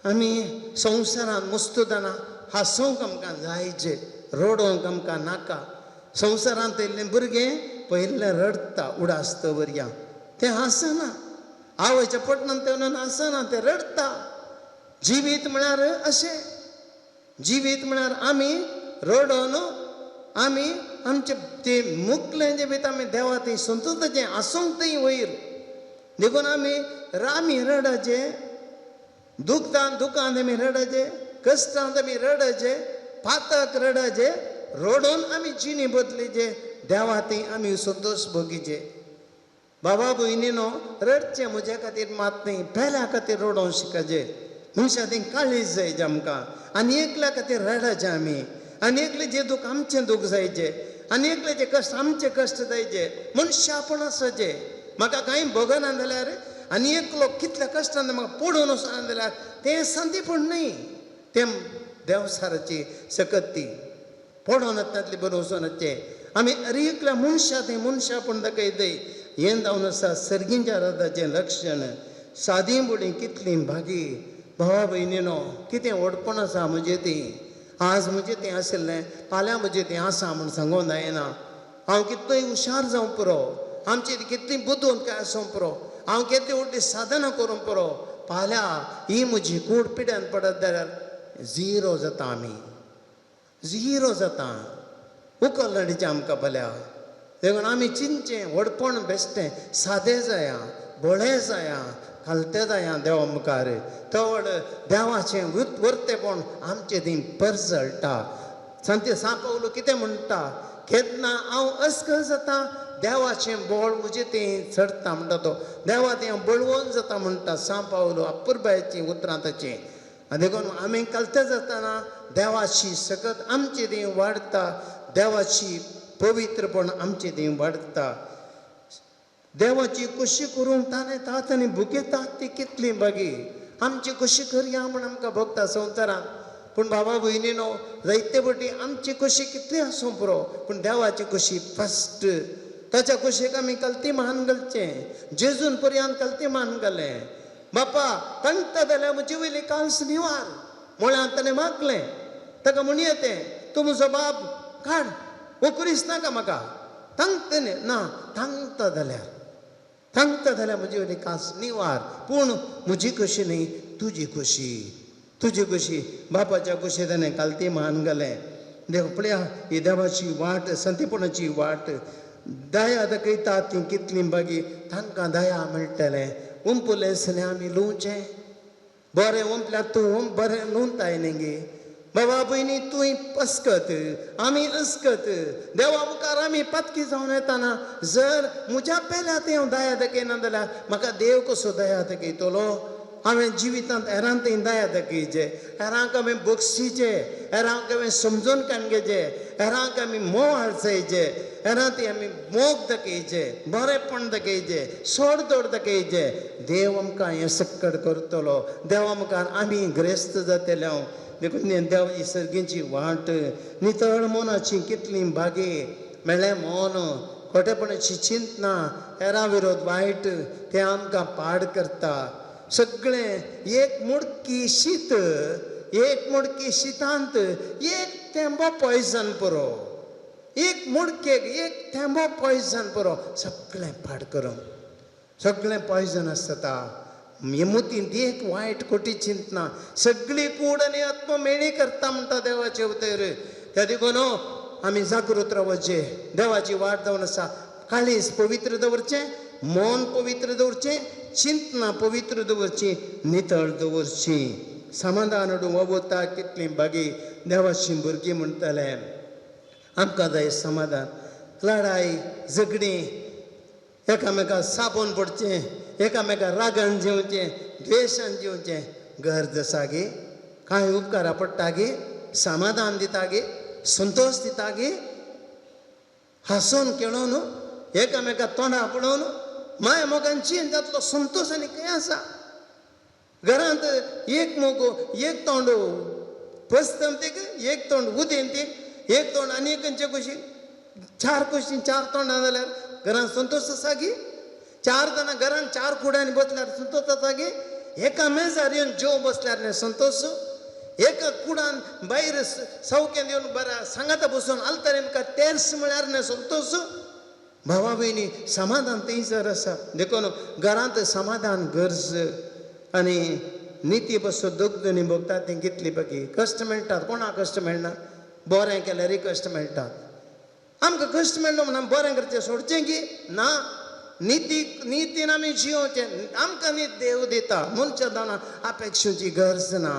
आमी संवसारांत मस्तुदाना हांसोवंक आमकां जायचें रडोवंक आमकां नाका संवसारांत येयल्लें भुरगें पयलें रडटा उडासत भुरग्यां तें हांसना आवयच्या पोटणान तेन्ना हांसना तें रडटा जिवीत म्हळ्यार अशें जिवीत म्हळ्यार आमी रडोन आमी आमचें तें मुखलें जिवीत आमी देवा थंय संतोशाचें हांसूंक थंय वयर देखून आमी रडचे दुखांत आमी रडचे कश्टांत आमी रडचे पातक रडाचे रडून आमी जिणी बदलीचे देवा ती आमी संतोष भोगीचे बाबा भयणीनो रडचे म्हजे खातीर मात न्ही पेल्या खातीर रडोवंक शिकाचे मनशा ती काळीज जायचे आमकां आनी एकल्या खातीर रडाचे आमी आनी एकले जे दूख आमचें दूख जायचे आनी एकले जे कश्ट आमचे कश्ट जायचे मनशा आपण आसाचे म्हाका कांय बगना जाल्यार आनी एकलो कितल्या कश्टान म्हाका पडून वचना जाल्यार तें संदीपण न्ही तें देवसाराची सकत ती पडोन येतली बरोवन वचोनाचे आमी एकल्या मनशा तें मनशापण दाखयताय हें जावन आसा सर्गींच्या राताचें लक्षण सादी बुडी कितली भागी भावा भयणीनो कितें ओडपण आसा म्हजें ती आज म्हजें तें आशिल्लें फाल्यां म्हजें तें आसा म्हूण सांगूंक जायना हांव कितलोय हुशार जावं पुरो आमची कितली बुदोवन काय आसूं पुरो हांव केदी व्हडली साधना करूं पुरो फाल्यां ही म्हजी कूड पिड्यान पडत जाल्यार झिरो जाता आमी झिरो जाता उखलडीचें आमकां भल्या देखून आमी चिंतचें व्हडपण बेश्टें सादें जाया बोळें जाया खालतें जाया देवा मुखार चड देवाचें वर्तेपण आमचें थंय परजळटा सांते सांपावलो कितें म्हणटा केन्ना हांव अस्कल जाता देवाचें बोळ म्हजें तें चडटा म्हणटा तो देवा तें बळवून जाता म्हणटा सांपावलो अपुरबायचीं उतरां ताचीं आनी देखून आमी कालतें जातना देवाची सकत आमचें थंय वाडटा देवाची पवित्रपण आमचें थंय वाडटा देवाची कशी करूंक ताणें तात आनी भुगेतात ती कितली बागी आमची कशी करया म्हण आमकां भोगता संवसारांत पूण बाबा भयणीनो जायते फावटी आमची कशी कितली आसूं पुरो पूण देवाची कशी फस्ट ताच्या कुशीक आमी कल्ती मान घालचें जेजून पर्यंत कल्ती मान घालें बापा तांकता जाल्यार म्हजी वयली कांस निवार म्हळ्यार ताणें मागलें ताका म्हण येतें तूं म्हजो बाब काड वो करीस नाका म्हाका तांकतले ना तांकता जाल्यार म्हजी वयली कांस निवार पूण म्हजी कशी न्ही तुजी कशी बापाच्या कुशी ताणें कालती मान घालें देव पळया ही देवाची वाट संतीपणाची वाट दया दाखयता ती कितली बागी तांकां दया मेळटलें उंपुलेसलें आमी लुंवचें बरें उंपल्यार तूं बरें लुंवताय न्ही गे बाबा भयणी तुवें पस्कत आमी अस्कत देवा मुखार आमी पातकी जावन येताना जर म्हज्या पेल्या ते हांव दया दाखयना जाल्यार म्हाका देव कसो दया दाखयतलो हांवें जिवितांत हेरांत दया दाखयचे हेरांक हांवें बक्षिचे हेरांक हांवें समजून काणगेचे हेरांक आमी मोव हाडचेचे हेरांत आमी मोग दाखयचे बरेपण दाखयचे सोडदोड दाखयचे देव आमकां हें सक्कड करतलो देवा मुखार आमी ग्रेस्त जातले हांव देखून देवाची सर्गीची वाट नितळ मोनाची कितली बागे म्हणल्यार मोन खोटेपणाची चिंतना हेरां विरोध वायट तें आमकां पाड करता सगळें एक मुडकी शीत एक मुडकी शितांत एक थेंबो पॉयझन पुरो एक मुडकेक एक थेंबो पॉयझन पुरो सगळें पाड करूंक सगळें पॉयझन आसता यमुतीन एक वायट खोटी चिंतना सगळी कूड आनी आत्म मेळी करता म्हणटा देवाचे उतर त्या देखून आमी जागृत रावचे देवाची वाट जावन आसा काळीज पवित्र दवरचें मन पवित्र दवरचें चिंतना पवित्र दवरची नितळ दवरची समाधान हाडूंक वता कितली बागी देवाची भुरगीं म्हणटले आमकां जाय समाधान लढाई झगडी एकामेकाक सापोन पडचें एकामेकाक रागान जेवचें द्वेशान जेवचें गरज आसा गे कांय उपकारा पडटा गे समाधान दिता गे संतोश दिता गे हांसून खेळोन एकामेकाक तोंडां पडोवन माय मोगांची जातलो संतोश आनी खंय आसा घरांत एक मोग एक तोंड पस्तमतीक एक तोंड उदेंतीक एक तोंड आनी खंयचे कुशीक चार कुशीक चार तोंडां जाल्यार घरांत संतोश आसा गे चार जाणां घरांत चार कुड्यांनी बसल्यार संतोश आसा गे एका मेजार येवन जेव बसल्यार न्ही संतोश एका कुडान भायर सवक्यान येवन बऱ्या सांगाता बसून आलतारे म्हाका तेर्स म्हळ्यार न्ही संतोश भावा भयणी समाधान थंयसर आसा देखून घरांत समाधान गरज आनी निती बसो दोग जणी भोगतात ती कितली बाकी कश्ट मेळटात कोणाक कश्ट मेळना बरें केल्यारय कश्ट मेळटात आमकां कश्ट मेळना म्हणून बरें करचें सोडचें की ना नितीन आमी जियोचें आमकां न्ही देव दिता मनशा दाना अपेक्षेची गरज ना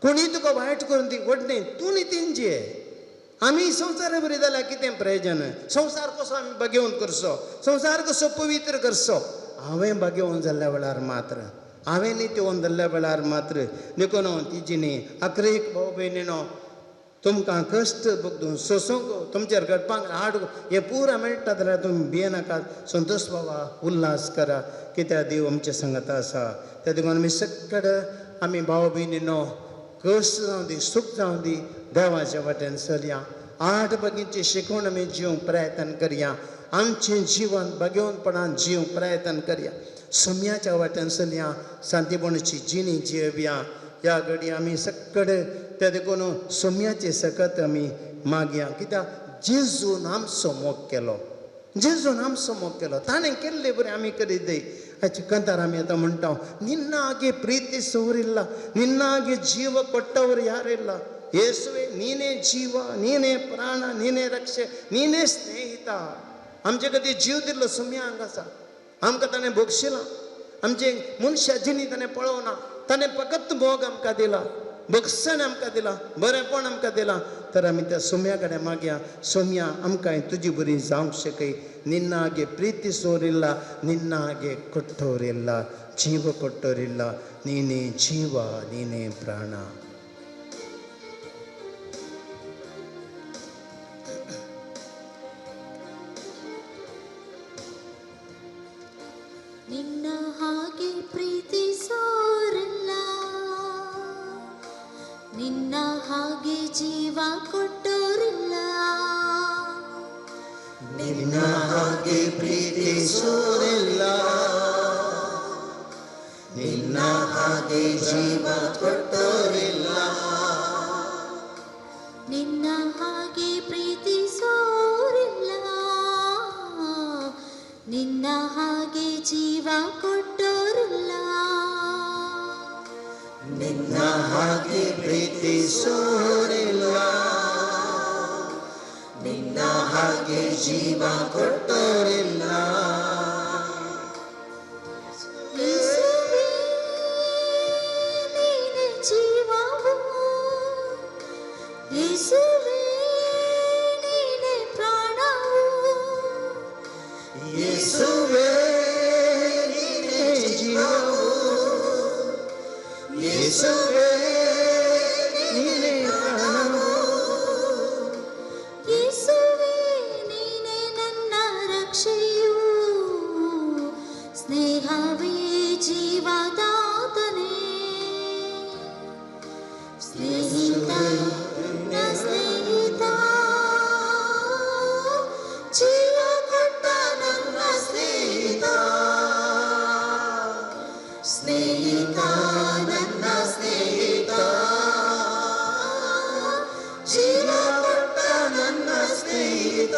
कोणी तुका वायट करून ती वडणे तूं न्ही तेंचे आमी संवसार बरी जाल्यार कितें प्रयोजन संवसार कसो आमी बागेवन करचो संवसार कसो पवित्र करचो हांवें बागेवन जाल्ल्या वेळार मात्र हांवें नित्योवन जाल्ल्या वेळार मात्र देखून तिची न्ही आखरेक भाव भयणीनो तुमकां कश्ट भोगून सोसूंक तुमचेर घडपाक हाड हें पुरां मेळटा जाल्यार तुमी भियेनाकात संतोश बाबा उल्हास करा कित्याक देव आमचे सांगात आसा त्या देखून आमी सगळे आमी भाव भयणीनो कश्ट जावं दी सूख जावं दी देवाच्या वाटेन चलया आठ बगीचे शिकवण आमी जिवंक प्रयत्न करया आमचें जिवन बागेवनपणान जिवंक प्रयत्न करया सुम्याच्या वाटेन चलया शांतीपणाची जिणी जियेवया ह्या घडी आमी सगळे त्या देखून सुम्याचे सकत आमी मागया कित्याक जेजून आमचो मोग केलो जेजून आमचो मोग केलो ताणें केल्ले बरें आमी करीत दै हाची कंतार आमी आतां म्हणटा ನಿನ್ನಾಗೆ ಪ್ರೀತಿ ಸೋರಿಲ್ಲ ನಿನ್ನಾಗೆ ಜೀವ ಕೊಟ್ಟವರು ಯಾರಿಲ್ಲ ಯೇಸುವೆ ನೀನೇ ಜೀವ ನೀನೇ ಪ್ರಾಣ ನೀನೇ ರಕ್ಷೆ ನೀನೇ ಸ್ನೇಹಿತ आमचे खातीर जीव दिल्लो सुम्या हांगा आसा आमकां ताणें भोगशिलां आमचे मनशा जिणी ताणें पळोवना ताणें फकत मोग आमकां दिला भोगसण आमकां दिला बरेंपण आमकां दिलां तर आमी त्या सुम्या कडेन मागया सुम्या आमकां तुजी बरी जावंक शकय ನಿನ್ನಾಗೆ ಪ್ರೀತಿ ಸೋರಿಲ್ಲ ನಿನ್ನಾಗೆ ಕೊಟ್ಟೋರಿಲ್ಲ ಜೀವ ಕೊಟ್ಟೋರಿಲ್ಲ ನೀನೇ ಜೀವ ನೀನೇ ಪ್ರಾಣ ನಿನ್ನ ಹಾಗೆ ಪ್ರೀತಿಸೋರಿಲ್ಲ ನಿನ್ನ ಹಾಗೆ ಜೀವ ಕೊಟ್ಟೋರಿಲ್ಲ ನಿನ್ನ ಹಾಗೆ ಪ್ರೀತಿಸೋರಿಲ್ಲ ನಿನ್ನ ಹಾಗೆ ಜೀವ ಕೊಟ್ಟೋರಿಲ್ಲ ನಿನ್ನ ಹಾಗೆ ಪ್ರೀತಿಸೋರಿಲ್ಲ ನಿನ್ನ ಹಾಗೆ ಜೀವ ಕೊಟ್ಟೋರಿಲ್ಲ ನಿನ್ನ ಹಾಗೆ ಪ್ರೀತಿಸೋರಿಲ್ಲ ನಿನ್ನ ಹಾಗೆ ಜೀವ ಕೊಟ್ಟೋರಿಲ್ಲ ಯೇಸುವೇ ನೀನೇ ಜೀವವು ಯೇಸುವೇ ನೀನೇ ಪ್ರಾಣವು ಯೇಸುವೇ ನೀನೇ ಜೀವವು ಯೇಸುವೇ ನೀನೇ ಪ್ರಾಣವು ಯೇಸುವೇ ನೀನೇ ನನ್ನ ರಕ್ಷೆಯು ಸ್ನೇಹವೇ ಜೀವದಾತನೇ ಸ್ನೇಹಿತ ನನ್ನ ಸ್ನೇಹಿತ ಜೀವ ಕೊಟ್ಟ ನನ್ನ ಸ್ನೇಹಿತ ಸ್ನೇಹಿತ ನನ್ನ ಸ್ನೇಹಿತ ಜೀವ ಕೊಟ್ಟ ನನ್ನ ಸ್ನೇಹಿತ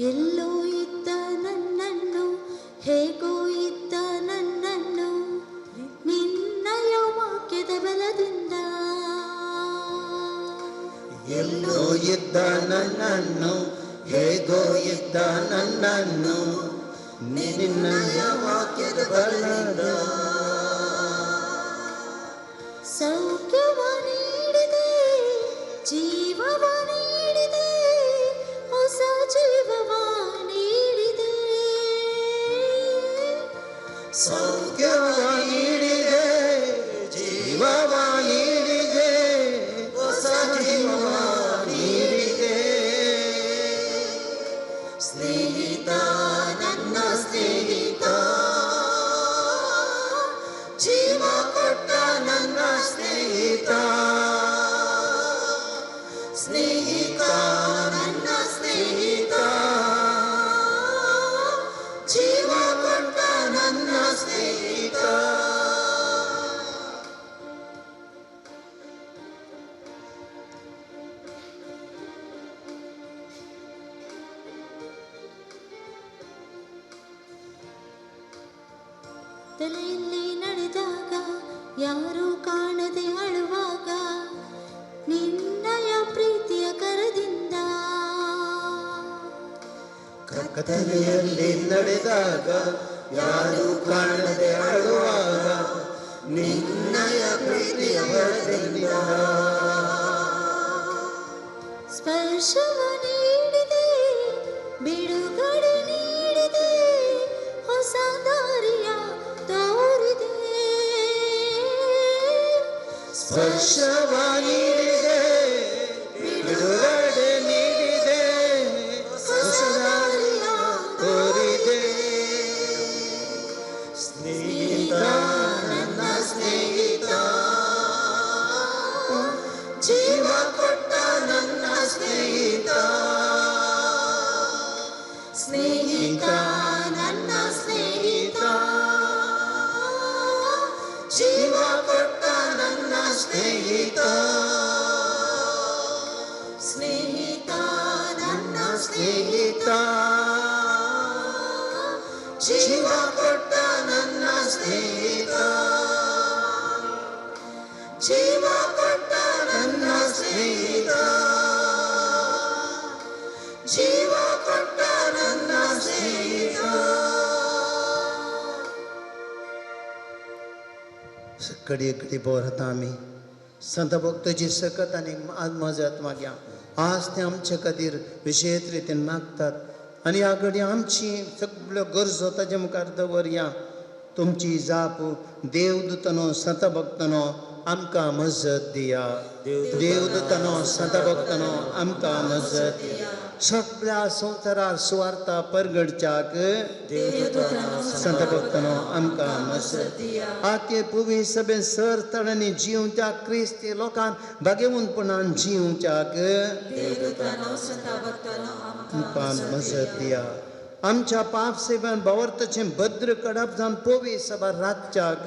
ಎಲ್ಲೋ ಇದ್ದ ನನ್ನನ್ನು ಹೇಗೋ ಇದ್ದ ನನ್ನನ್ನು ನಿನ್ನಯ ವಾಕ್ಯದ ಬಲದಿಂದ ಎಲ್ಲೋ ಇದ್ದ ನನ್ನನ್ನು ಹೇಗೋ ಇದ್ದ ನನ್ನನ್ನು ನಿನ್ನಯ ವಾಕ್ಯದ ಬಲದಿಂದ ಸೌಖ್ಯವ ನೀಡಿದೆ ಜೀವವ ನೀಡಿದೆ ಹೊಸ ಜೀವವ ನೀಡಿದೆ ಸೌಖ್ಯವ ನೀಡಿದೆ ಜೀವವ ನೀಡಿದೆ ಹೊಸ ಜೀವವ ನೀಡಿದೆ ಸ್ನೇಹಿತ ನನ್ನ ಸ್ನೇಹಿತ ಜೀವ ಕೊಟ್ಟ ನನ್ನ ಸ್ನೇಹಿತ ಸ್ನೇಹಿತ ನನ್ನ ಸ್ನೇಹಿತ ಜೀವ ಕೊಟ್ಟ ನನ್ನ ಸ್ನೇಹಿತ ತಲೆಯಲ್ಲಿ ನಡೆದಾಗ ಯಾರೂ ಕಾಣದೆ ಅಳುವಾಗ ನಿನ್ನಯ ಕತ್ತಲೆಯಲ್ಲಿ ನಡೆದಾಗ ಯಾರು ಕಾಣದೆ ಅಳುವಾಗ ನಿನ್ನಯ ಪ್ರೀತಿಯ ಬಲದಿಂದ ಸ್ಪರ್ಶವ ನೀಡಿದೆ ಬಿಡುಗಡೆ ನೀಡಿದೆ ಹೊಸ ದಾರಿಯ ತೋರಿದೆ ಸ್ಪರ್ಶವ ನೀಡಿದೆ ಬಿಡುಗಡೆ ನೀಡಿದೆ ಹೊಸ ದಾರಿಯ ತೋರಿದೆ ಸ್ನೇಹಿತ ನನ್ನ ಸ್ನೇಹಿತ ಜೀವ ಕೊಟ್ಟ ನನ್ನ ಸ್ನೇಹಿತ ಸ್ನೇಹಿತ ನನ್ನ ಸ್ನೇಹಿತ ಜೀವ ಕೊಟ್ಟ ನನ್ನ ಸ್ನೇಹಿತ ಸ್ನೇಹಿತ ನನ್ನ ಸ್ನೇಹಿತ ಜೀವ ಕೊಟ್ಟ ನನ್ನ ಸ್ನೇಹಿತ ಜೀವ ಕೊಟ್ಟ ನನ್ನ ಸ್ನೇಹಿತ ಜೀವ ಕೊಟ್ಟ ನನ್ನ ಸ್ನೇಹಿತ कडी कडी बोरता आमी संत भक्ताची सकत आणि आज मजत माग्या आज ते आमचे खातीर विशेष रितीन मागतात आणि ह्या घडी आमची सगळ्यो गरजो ताचे मुखार दवरया तुमची जाप देवदूतनो संत भक्तनो आमकां मजत दिया देवदूतनो संत भक्तनो आमकां मजत दिया सगळ्या संवसारार सुवार्ता परगडच्याक संत भक्तनो आमकां मजत दिया आखे पुवी सभे सर तळांनी जिवच्या क्रिस्ती लोकांक भाग्यवंतपणान जिवच्याक आमकां मजत दिया आमच्या पाप सेवान भावार्थाचें भद्र कडप जावन पोवी सभा राखच्याक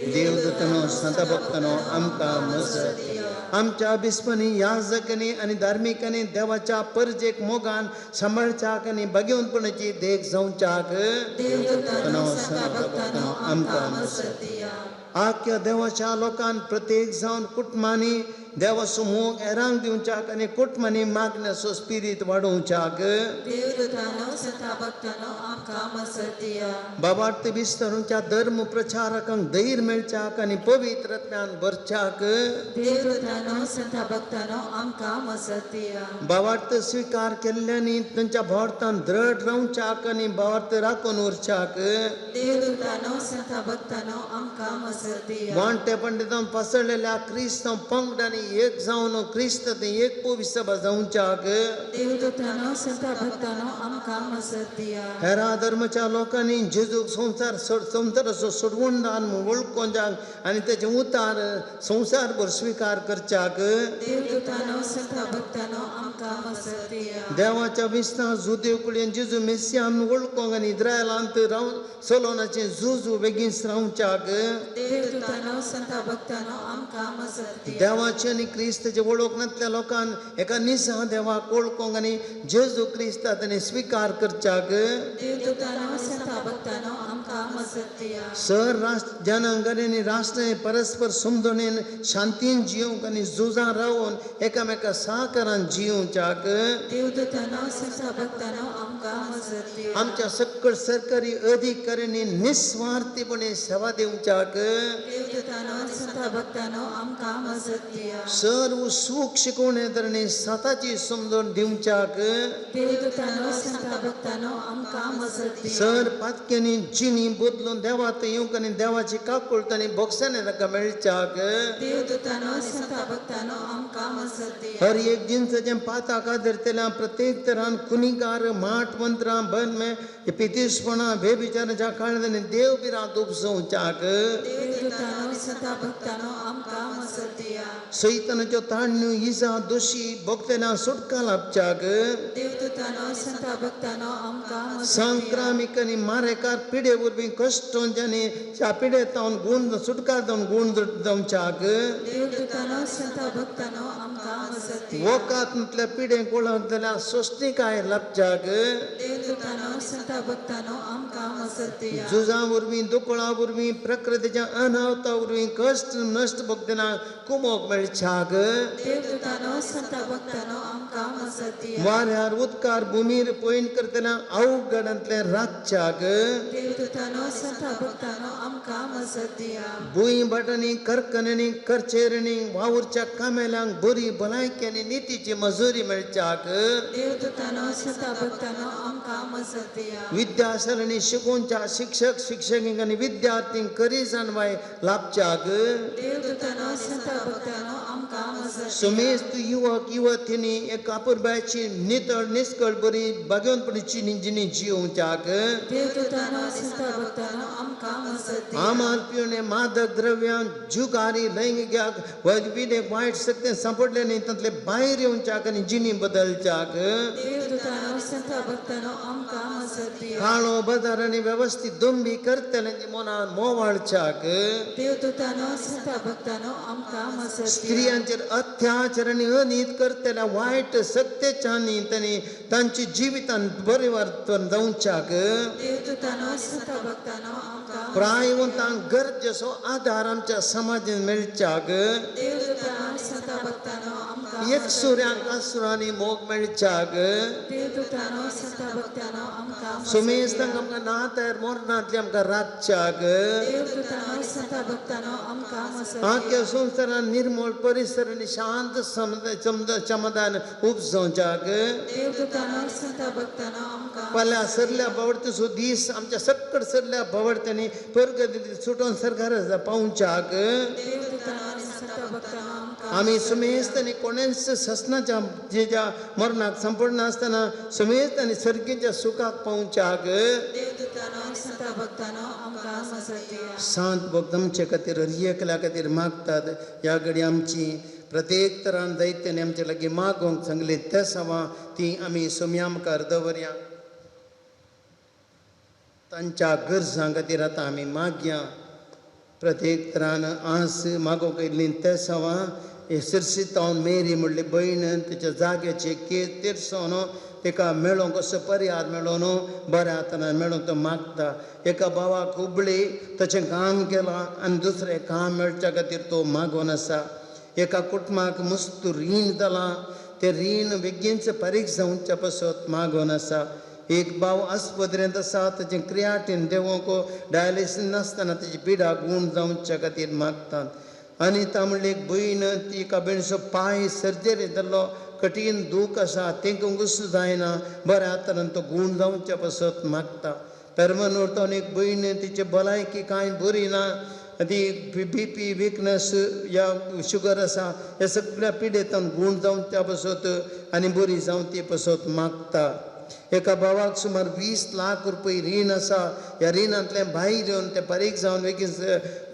देवदूतनो संत भक्तनो आमकां मजत दिया आमच्या बिस्पनी याजकांनी आनी धार्मिकांनी देवाच्या परजेक मोगान सांबाळच्याक आनी भाग्यवंतपणाची देख जावच्याक देवदूतनो संत भक्तनो आमकां मजत दिया आख्या देवाच्या लोकांन प्रत्येक जावन कुटुंबांनी देवाचो मोग हेरांक दिवच्याक आनी कुटुंबांनी मागण्याचो स्पिरीत वाडोवच्याक बाबार्थ विस्तारूच्या धर्म प्रचारकांक धैर्य मेळच्याक आनी पवित्रत्वान भरच्याक भावार्थ स्वीकार केल्ल्यांनी तांच्या भावार्थान दृढ रावच्याक आनी भावार्थ राखून उरच्याक वांटे पंडितान पसरलेल्या क्रिस्तांव पंगडांनी एक जावन क्रिस्त एक पोवी सभा जावच्याक हेरा धर्माच्या लोकांनी जेजूक संवसाराचो सोडवणदार म्हूण वळखोवच्याक आनी तेचे उतार संवसारभर स्वीकार करच्याक देवाच्या विस्तार जुदेव कुळेन जेजू मेसिया म्हूण वळखोंक आनी इस्रायलांत रावन सोलोनाचें झुजू बेगीन रावच्याक देवाचे आनी क्रिस्ताचे वळख नासल्या लोकांक एका निसा देवाक वळखोंक आनी जेजू क्रिस्तांत आनी स्वीकार करच्याक सर राष्ट्र जनांगणी आनी राष्ट्र परस्पर समजणेन शांतीन जिवंक आनी झुजां रावून एकामेका सहकारान जिवच्याक आमच्या सकल सरकारी अधिकाऱ्यांनी निस्वार्थीपणे सेवा दिवच्याक सर्व सूख शिकवणे धरणे स्वताची समजण दिवच्याक सर पातक्यांनी जिणी बदलून देवात येवंक आनी देवाची काकुळट आनी भोगसाणे ताका मेळच्याक हर एक जिन्साचें पाताक आदरतेल्या प्रत्येक तरान कुनिकार माट मंत्रां बन पितीसपणां बेबिचाराच्या काळजांनी देव बिरांत उपसोवच्याक सैतानाच्यो ताणण्यो इजा दोशी भोगतेल्या सुटका लाभच्याक संक्रामीक आनी मारेकार पिडे वरवीं कश्टांच्यानी ह्या पिडेतावन गुण सुटका जावन गुण जावच्याक वोकांतल्या पिडेक वळख जाल्यार सोश्टिकाय लाभच्याक झुजां वरवीं दुखळां वरवीं प्रकृतीच्या नावता उरवी कष्ट नष्ट भक्तना कुमोक मेळच्याक देवदूतानो संत भक्तानो आमकां मजत दिया वाऱ्यार उदकार भुमीर पयन करतना अवघडांतले रातच्याक देवदूतानो संत भक्तानो आमकां मजत दिया भुंय बटांनी करकणांनी करचेरणी वावुरच्या कामेल्यांक बरी भलायकी आनी नितीची मजुरी मेळच्याक देवदूतानो संत भक्तानो आमकां मजत दिया विद्यासरणी शिकोवच्या शिक्षक शिक्षकींक आनी विद्यार्थींक करी जाणवाय लाभच्याक देवदूतानो संत भक्तानो आमकां मजत समेस्त युवक युवतींनी एक आपुरबायची नितळ निस्कळ बरी बागेवनपणीची जिणी जियोवच्याक देवदूतानो संत भक्तानो आमकां मजत दिया आमाल पिवणे मादक द्रव्यां जुगारी लैंगिक विवेक वायट सत्य सांपडले न्ही तांतले भायर येवच्याक आनी जिणी बदलच्याक देवदूतानो संत भक्तानो आमकां मजत दिया काळो बाजार आनी वेवस्थीत दोंबी करतल्यांची मनान मोवाळच्याक देवदूतानो संत भक्तानो आमकां मजत दिया स्त्रियांचेर अत्याचार आनी अनीत करतल्या वायट सत्तेच्या न्ही तांची जिवितान बरें वर्तन जावच्याक देवदूतानो संत भक्तानो आमकां प्रायवंतांक गरजेचो आधार आमच्या समाजान मेळच्याक देवदूतानो संत भक्तानो आमकां एक सुऱ्यांक आसुरांनी मोग मेळच्याक देवदूतानो संत भक्तानो आमकां सुमेस्तांक आमकां नातार मोरणांतली आमकां रातच्याक देवदूतानो संत भक्तानो आमकां मजत आख्या संवसारान निर्मळ परिसर आनी शांत समाधान उपजोवच्याक देवदूतानो संत भक्तानो आमकां फाल्यां सरल्या बावडतेचो दीस आमच्या सकट सरल्या बावडत्यांनी परगती सुटोवन सरकारा पावच्याक देवदूतानो संत भक्तानो आमकां आमी सुमेस्त आनी कोणेंच ससनाच्या जेच्या मरणाक संपड नासतना सुमेस्त आनी सर्गीच्या सुखाक पावच्याक देवदूतानो संत भक्तानो आमकां मजत दिया शांत भक्त आमचे खातीर हरियकल्या खातीर मागतात ह्या घडी आमची प्रत्येक तरान दैत्याने आमचे लागीं मागोवंक सांगली त्या सवा ती आमी सोम्या मुखार दवरया तांच्या गरजां खातीर आतां आमी मागया प्रत्येक तरान आस मागोवंक येयल्ली त्या सवा सिरसितावन मेरी म्हणली भयण तिच्या जाग्याचे केस तिरसोन तेका मेळोंक असो पर्याय मेळोन बऱ्या तरान मेळोंक तो मागता एका भावाक हुबळी ताचें काम केलां आनी दुसरें काम मेळच्या खातीर तो मागोन आसा एका कुटुंबाक मस्त रीण जालां तें रीण बेगीनच फारीक जावच्या पासत मागोन आसा एक भाव आस्पत्रेंत आसा ताचें क्रियाटीन देवोंक डायलिसीस नासतना ताची पिडा गूण जावच्या खातीर मागतात आनी ता म्हणली एक भयण ती एका भयणीचो पांय सर्जरी जाल्लो कठीण दूख आसा तांकां घुसू जायना बऱ्या तरान तो गूण जावच्या पासत मागता धर्मान उरतावन एक भयण तिची भलायकी कांय बरी ना ती BP विकनस या शुगर आसा ह्या सगळ्या पिडेतान गूण जावच्या पासत आनी बरी जावं ती पासत मागता एका भावाक सुमार 20 लाख रुपये रीण आसा ह्या रिणांतल्यान भायर येवन ते फारीक जावन बेगीन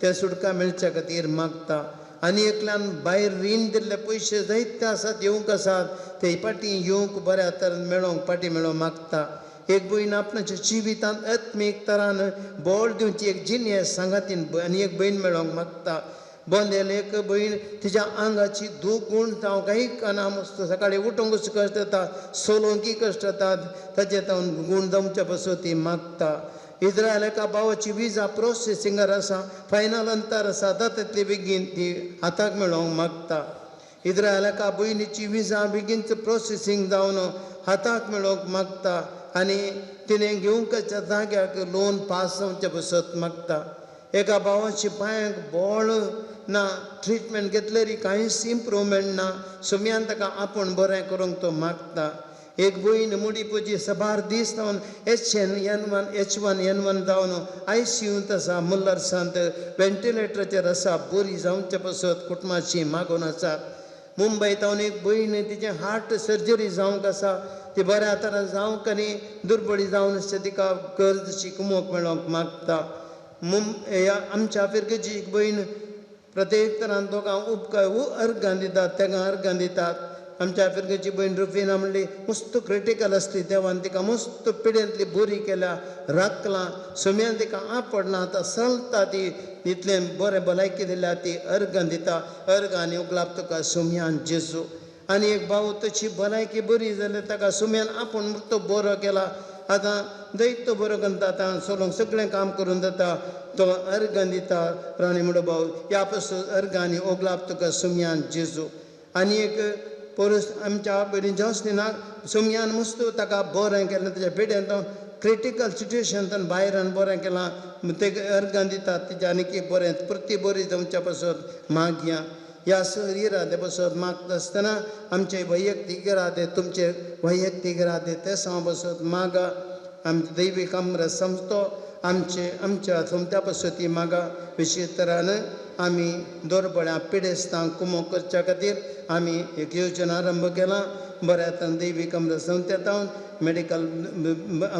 ते सुटका मेळच्या खातीर मागता आनी एकल्यान भायर रीण दिल्ले पयशे जायते आसात येवंक आसात ते फाटीं येवंक बऱ्या तरान मेळोंक फाटीं मेळोंक मागता एक भयण आपणाच्या जिवितांत आत्मीक तरान बोल दिवची एक जिनेस सांगातीन आनी एक भयण मेळोंक मागता बोंदेल एक भयण तिच्या आंगाची दूख गूण जावं काही काना मस्त सकाळी उठोंकूच कश्ट जाता सोलोंकी कश्ट जातात ताचे तावन गूण जावच्या पासत ती मागता इस्रायल एका भावाची विजा प्रोसेसिंगार आसा फायनल अंतर आसा तितली बेगीन ती हाताक मेळोंक मागता इस्रायल एका भयणीची विजा बेगीनच प्रोसेसिंग जावन हाताक मेळोंक मागता आनी तिणें घेवंकच्या जाग्याक लोन पास जावचे पासत मागता एका भावाची पांयाक बोळ ना ट्रिटमेंट घेतलेरी कांयच इम्प्रूवमेंट ना सुम्यान ताका आपूण बरें करूंक तो मागता एक भयण मुडीपोची सबार दीस जावन H1N1 जावन ICUंत आसा मुल्लर सांत वेंटिलेटराचेर आसा बरी जावचे पासत कुटुंबाची मागोन आसात मुंबयत हांव एक भयण तिचें हार्ट सर्जरी जावंक आसा ती बऱ्या तरान जावंक आनी दुर्बळी जावन तिका कर्जची कुमोक मेळोंक मागता आमच्या फिरकेची एक भयण प्रत्येक तरान दोगांक उपकार अर्गां दितात तेंका अर्गां दितात आमच्या फिरकेची भयण रुफिना म्हणली मस्त क्रिटिकल आसली देवान तिका मस्त पिड्यांतली बरी केल्या राखलां सुम्यान तिका आपडना आतां चलता ती इतले बरें भलायकी दिल्या ती अर्गां दिता अर्गांनी उगलाप तुका सुम्यान जेजू आनी एक भाव तशी भलायकी बरी जाल्यार ताका सुम्यान आपूण तो बरो केला आतां दैत्य बरो करता आतां सोलोंक सगळें काम करून जाता तो अर्गां दिता राणी म्हणो भाऊ ह्या पासून अर्गांनी ओगलाप तुका सुमयान जेजू आनी एक परस आमच्या बेडीन जोसनिनाक सुमयान मस्त ताका बरें केलें तेज्या बेड्यान तो क्रिटिकल सिट्युएशन भायरान बरें केलां ते अर्गां दितात तेज्या आनीक बरें प्रती बरी जावच्या पासून मागया ह्या इरादे पासून मागता आसतना आमचे वैयक्तीक इरादे तुमचे वैयक्तीक इरादे ते सवा पासून मागा आमचे दैवीक अमरस समजतो आमच्या सोमत्या पासून ती मागा विशेश तरान आमी दोरपड्या पिडेस्तांक कुमो करच्या खातीर आमी एक योजना आरंभ केला बऱ्या तरेन दैवीक अमरस संस्थेतावन मेडिकल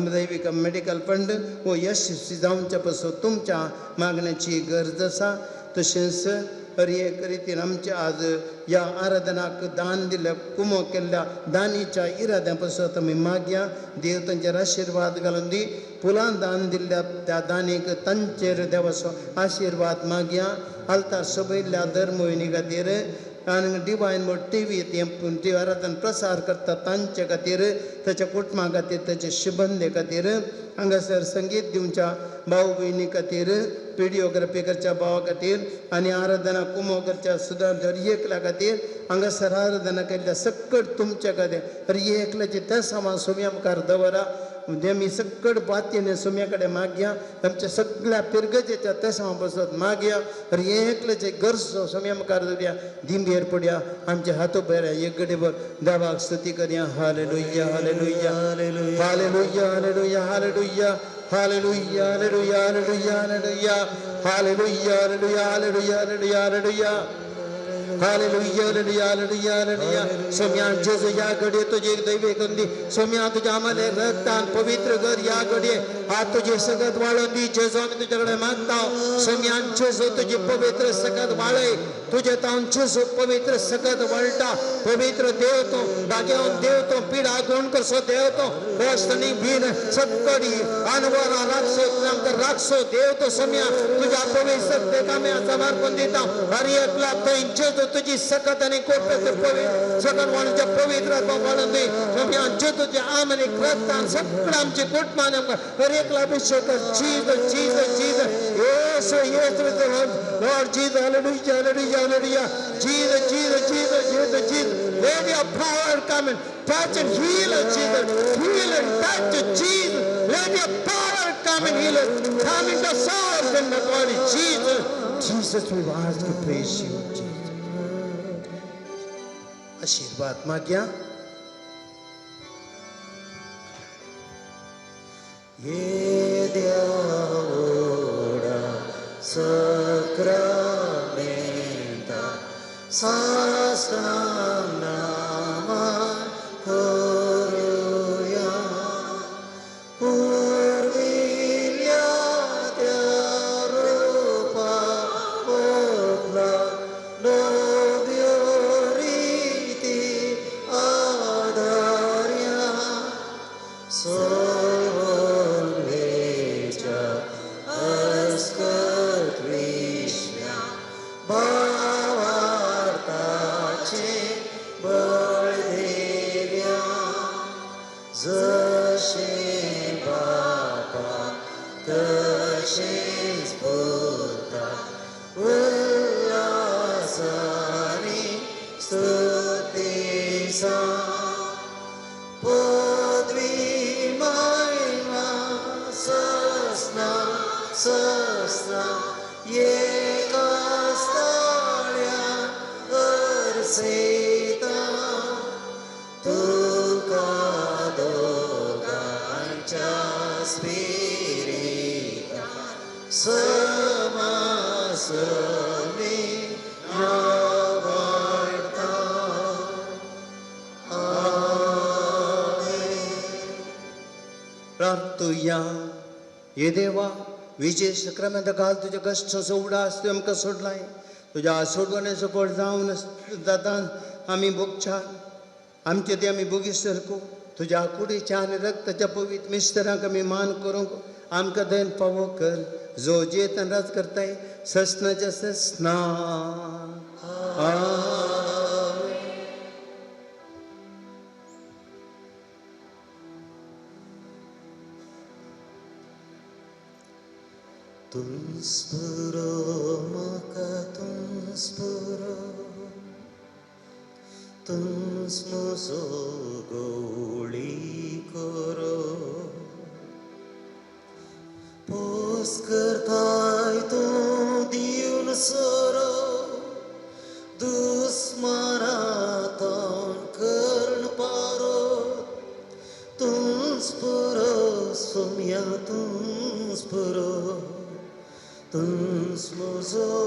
दैवीक मेडिकल फंड वो यशस्वी जावचे पासून तुमच्या मागण्याची गरज आसा तशेंच एक रितीन आमचे आज ह्या आराधनाक दान दिल्या कुमो केल्ल्या दानीच्या इराद्या पासून आमी मागया देव तांचेर आशिर्वाद घालून दी फुलां दान दिल्ल्या त्या दानीक तांचेर देवाचो आशिर्वाद मागया आलतार सोबयल्ल्या दर मोहिनी खातीर आनी डिवायन मोड टी आराधन प्रसार करता तांचे खातीर ताच्या कुटुंबा खातीर ताचे शुभंदे खातीर हांगासर संगीत दिवच्या भाऊ भयणी खातीर व्हिडिओग्राफी करच्या भावा खातीर आनी आराधना कुमो करच्या सुदार एकल्या खातीर हांगासर आराधना केल्ल्या सकट तुमच्या खातीर एकल्याचे त्या समा सोम्या मुखार दवरा आमी सकट बातयेन सोम्या कडेन मागया आमच्या सगळ्या पिरगजेच्या त्या समा पासून मागया एकल्याचे गरजो सोम्या मुखार दवरया दिंबेर पडया आमचे हातो बेऱ्या एक गडेभर देवाक स्तुती करया hallelujah hallelujah hallelujah hallelujah hallelujah Hallelujah, hallelujah, hallelujah, hallelujah, hallelujah, hallelujah, hallelujah, hallelujah, hallelujah. Hallelujah, hallelujah, hallelujah, hallelujah. सोम्यान जेजू या घडी तुझे दैवे कंदी सोम्या तुझ्या आम्हाला रक्तान पवित्र कर या घडी हात तुझे सगत वाळून दी जेजू आम्ही तुझ्याकडे मागता सोम्यान जेजू तुझे पवित्र सकत वाळे तुझे तावन जेजू पवित्र सकत वळटा पवित्र देव तो दाग्यावन देव तो पिडा गुण कसो देव तो रस्तनी बीन सकडी अनवरा राखसो नंतर राखसो देव तो सोम्या तुझ्या पवित्र देकाम्या समर्पण दिता हर एकला जेजू तुझी सकत आणि कोपऱ्यात पवित्र सकत वाणीच्या पवित्र वाळून दे सोम्या जेजूच्या आमने रक्तान सगळं आमचे कुटुंबाने हर एकला अभिषेक Jesus Jesus Jesus Yesu Yesu Lord Jesus hallelujah hallelujah hallelujah Jesus Jesus Jesus Jesus Jesus let your power come and touch and heal us Jesus heal and touch Jesus let your power come and heal us come in the soul and the body Jesus we ask to praise you Jesus आशीर्वाद मागया ये देवोड़ा सक्रामेंता सास्त्रम नामा कोरुया पूर्विल्या रूपा ओपला लोभ्योरीति आधार्या सोल्वेचा अस्कत विश्वा भावार्थाचे बळदेव्या जशे बापा तशेच पुता उल्हासाने स्तुतीसा पदवी महिमा सस्ना सस्ना एका स्थळ्या अर्सेता तुका दोघांच्या स्पिरिता समासने आवडता प्रार्थुया ये देवा विजय सक्रमेंत घाल तुझे कष्ट सोडास तू आमकां सोडलाय तुझ्या सोडवण्याचो पड जावन जाता आमी भोगच्या आमचे ते आमी भोगी सरको तुझ्या कुडीच्या आनी रक्ताच्या पवित्र मिस्तरांक आमी मान करूंक आमकां दयन फावो कर जो जेतन राज करताय ससनाच्या ससना Tunspuro maka tunspuro Tunsmoso goli koro Pos kertai tu diun soro Dusmaratan kern parot Tunspuro somya tunspuro Tunsmoso